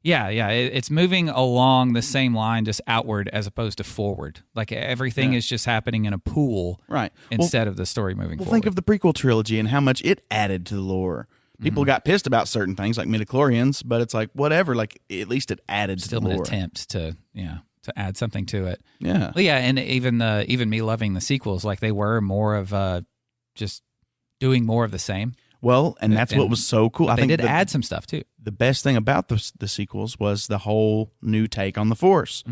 Speaker 2: yeah. It's moving along the same line, just outward as opposed to forward. Like everything is just happening in a pool,
Speaker 6: Right.
Speaker 2: Instead of the story moving
Speaker 6: Well,
Speaker 2: forward.
Speaker 6: think of the prequel trilogy and how much it added to the lore. People got pissed about certain things like midichlorians, but it's like whatever. Like at least it added
Speaker 2: Still
Speaker 6: to the
Speaker 2: an
Speaker 6: lore.
Speaker 2: attempt to add something to it.
Speaker 6: Yeah.
Speaker 2: Well, yeah, and even me loving the sequels, like they were more of just doing more of the same.
Speaker 6: Well, and that's what was so cool. I
Speaker 2: They
Speaker 6: think
Speaker 2: did add some stuff too.
Speaker 6: the best thing about the sequels was the whole new take on the Force.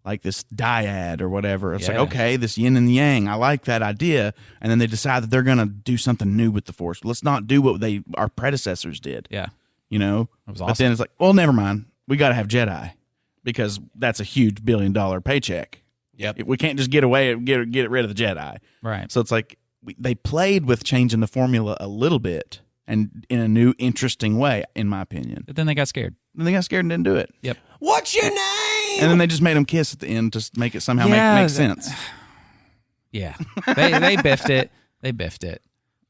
Speaker 6: Like this dyad or whatever. It's like, okay, this yin and yang. I like that idea. And then they decide that they're going to do something new with the Force. Let's not do what our predecessors did.
Speaker 2: Yeah.
Speaker 6: You know?
Speaker 2: That was
Speaker 6: But
Speaker 2: awesome.
Speaker 6: then it's like, well, never mind. We got to have Jedi because that's a huge $1 billion paycheck.
Speaker 1: Yep.
Speaker 6: We can't just get rid of the Jedi.
Speaker 2: Right.
Speaker 6: So it's like they played with changing the formula a little bit and in a new, interesting way, in my opinion.
Speaker 2: But then they got scared.
Speaker 6: Then they got scared and didn't do it.
Speaker 2: Yep.
Speaker 1: What's your name?
Speaker 6: And then they just made them kiss at the end to make it somehow make sense.
Speaker 2: Yeah. They biffed it. They biffed it.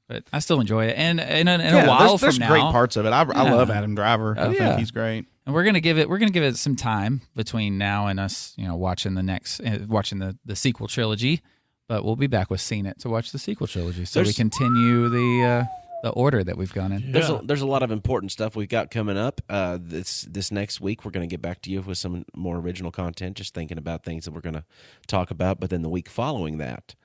Speaker 2: But I still enjoy it. And in a while
Speaker 6: there's
Speaker 2: from now,
Speaker 6: great parts of it. I love
Speaker 2: Yeah.
Speaker 6: Adam Driver. I
Speaker 2: yeah.
Speaker 6: think he's great.
Speaker 2: and we're gonna give it some time between now and us, watching the sequel trilogy. But we'll be back with Seen It to watch the sequel trilogy, so we continue the order that we've gone in.
Speaker 1: There's a lot of important stuff we've got coming up. This next week, we're going to get back to you with some more original content, just thinking about things that we're going to talk about. But then the week following that,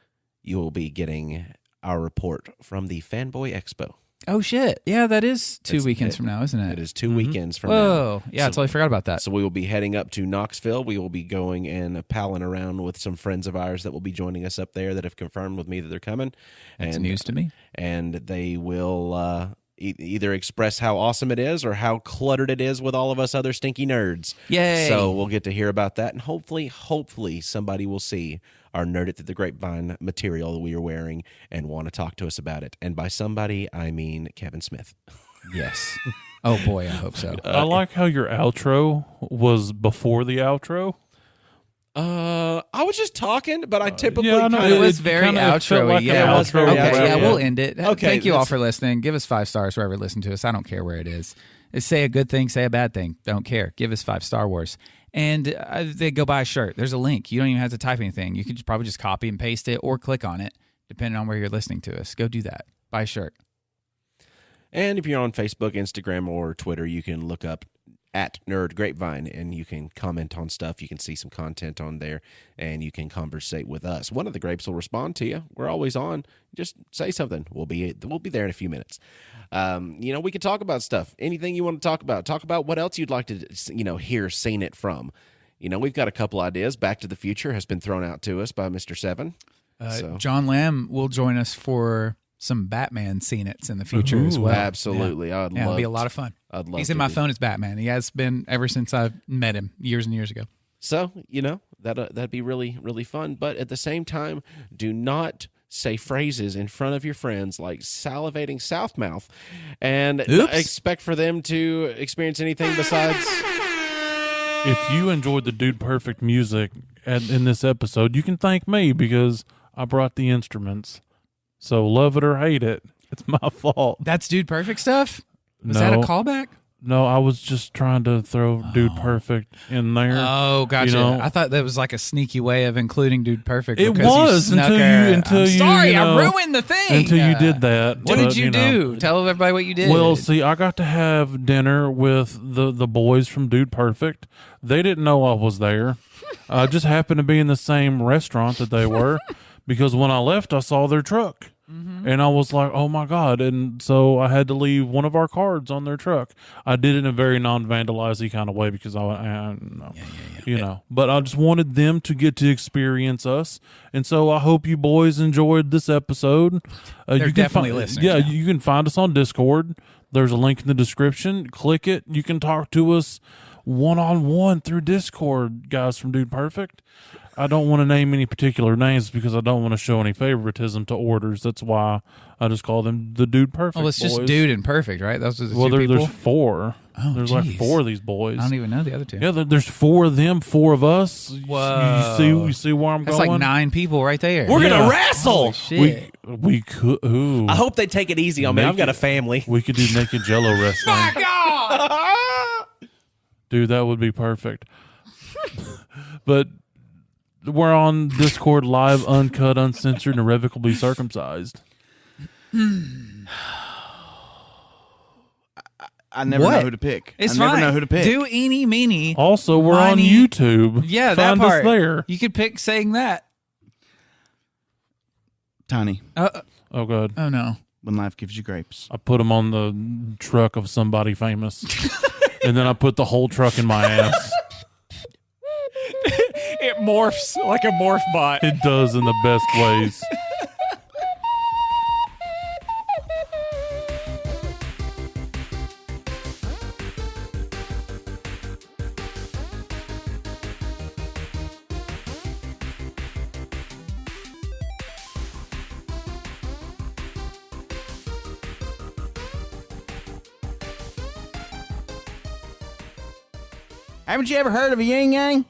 Speaker 1: you will be getting our report from the Fanboy Expo.
Speaker 2: Oh shit! Yeah, that is 2 weekends from now, isn't it?
Speaker 1: It is 2 weekends from now.
Speaker 2: Whoa! Yeah, I totally forgot about that.
Speaker 1: So we will be heading up to Knoxville. We will be going and palling around with some friends of ours that will be joining us up there that have confirmed with me that they're coming.
Speaker 2: That's news to me.
Speaker 1: And they will either express how awesome it is or how cluttered it is with all of us other stinky nerds.
Speaker 2: Yay!
Speaker 1: So we'll get to hear about that, and hopefully somebody will see our Nerd It Through the Grapevine material that we are wearing and want to talk to us about it. And by somebody, I mean Kevin Smith.
Speaker 2: Yes. Oh boy, I hope so.
Speaker 3: I like how your outro was before the outro.
Speaker 1: I was just talking, but I typically
Speaker 3: yeah, I know.
Speaker 1: kind
Speaker 2: It
Speaker 1: of
Speaker 2: was very
Speaker 3: kinda felt
Speaker 2: outro-y.
Speaker 3: like an
Speaker 2: Yeah,
Speaker 1: it was very
Speaker 2: okay,
Speaker 1: outro,
Speaker 2: yeah,
Speaker 1: yeah.
Speaker 2: we'll end it.
Speaker 1: Okay,
Speaker 2: Thank you all
Speaker 1: that's-
Speaker 2: for listening. Give us 5 stars wherever you listen to us. I don't care where it is. Say a good thing, say a bad thing. Don't care. Give us 5 Star Wars. And they go buy a shirt. There's a link. You don't even have to type anything. You could probably just copy and paste it or click on it, depending on where you're listening to us. Go do that. Buy a shirt.
Speaker 1: And if you're on Facebook, Instagram, or Twitter, you can look up at Nerd Grapevine, and you can comment on stuff. You can see some content on there, and you can conversate with us. One of the grapes will respond to you. We're always on. Just say something. We'll be there in a few minutes. We can talk about stuff. Anything you want to talk about. Talk about what else you'd like to hear Seen It from. We've got a couple ideas. Back to the Future has been thrown out to us by Mr. Seven.
Speaker 2: John Lamb will join us for some Batman Seen It's in the future as well.
Speaker 1: Absolutely.
Speaker 2: Yeah. It'll be a lot of fun.
Speaker 1: I'd love
Speaker 2: He's
Speaker 1: to
Speaker 2: in my
Speaker 1: do
Speaker 2: phone as Batman. He has been ever since I met him years and years ago.
Speaker 1: So, that'd be really, really fun. But at the same time, do not say phrases in front of your friends like salivating south mouth and expect for them to experience anything besides.
Speaker 3: If you enjoyed the Dude Perfect music in this episode, you can thank me because I brought the instruments. So love it or hate it, it's my fault.
Speaker 2: That's Dude Perfect stuff? Was
Speaker 3: No.
Speaker 2: that a callback?
Speaker 3: No, I was just trying to throw Dude Perfect in there.
Speaker 2: Oh, gotcha.
Speaker 3: You know?
Speaker 2: I thought that was like a sneaky way of including Dude Perfect.
Speaker 3: It
Speaker 2: because you
Speaker 3: was
Speaker 2: snuck
Speaker 3: until
Speaker 2: her.
Speaker 3: you- until
Speaker 2: I'm
Speaker 3: you,
Speaker 2: sorry,
Speaker 3: you know,
Speaker 2: I ruined the thing.
Speaker 3: Until you did that.
Speaker 2: What did you do? Tell everybody what you did.
Speaker 3: Well, see, I got to have dinner with the boys from Dude Perfect. They didn't know I was there. I just happened to be in the same restaurant that they were because when I left, I saw their truck. And I was like, oh my God. And so I had to leave one of our cards on their truck. I did it in a very non-vandalizy kind of way because but I just wanted them to get to experience us. And so I hope you boys enjoyed this episode.
Speaker 2: They're
Speaker 3: you
Speaker 2: definitely
Speaker 3: can
Speaker 2: listeners.
Speaker 3: Yeah, you can find us on Discord. There's a link in the description. Click it. You can talk to us one-on-one through Discord, guys from Dude Perfect. I don't want to name any particular names because I don't want to show any favoritism to orders. That's why I just call them the Dude Perfect
Speaker 2: Oh, it's just
Speaker 3: boys.
Speaker 2: Dude and Perfect, right? Those are the
Speaker 3: Well,
Speaker 2: two people?
Speaker 3: there's 4.
Speaker 2: Oh,
Speaker 3: there's
Speaker 2: geez.
Speaker 3: like 4 of these boys.
Speaker 2: I don't even know the other two.
Speaker 3: Yeah, there's 4 of them, 4 of us.
Speaker 2: Whoa.
Speaker 3: You see where I'm
Speaker 2: That's
Speaker 3: going?
Speaker 2: like 9 people right there.
Speaker 1: We're
Speaker 3: Yeah.
Speaker 1: going to wrestle.
Speaker 2: Holy shit.
Speaker 3: We could. Ooh,
Speaker 1: I hope they take it easy on me.
Speaker 3: Make
Speaker 1: I've got
Speaker 3: it-
Speaker 1: a family.
Speaker 3: we could do naked Jello wrestling.
Speaker 2: My God!
Speaker 3: Dude, that would be perfect. But we're on Discord live, uncut, uncensored, and irrevocably circumcised.
Speaker 6: I never
Speaker 2: What?
Speaker 6: know who to pick.
Speaker 2: It's
Speaker 6: I never
Speaker 2: fine.
Speaker 6: know who to pick.
Speaker 2: Do eeny, meeny.
Speaker 3: Also, we're on
Speaker 2: Miny-
Speaker 3: YouTube.
Speaker 2: Yeah,
Speaker 3: Find
Speaker 2: that part.
Speaker 3: us there.
Speaker 2: You could pick saying that.
Speaker 6: Tiny,
Speaker 3: Oh, God.
Speaker 2: Oh, no.
Speaker 6: when life gives you grapes.
Speaker 3: I put them on the truck of somebody famous. And then I put the whole truck in my ass.
Speaker 2: It morphs like a morph bot.
Speaker 3: It does in the best ways.
Speaker 6: Haven't you ever heard of a yin yang?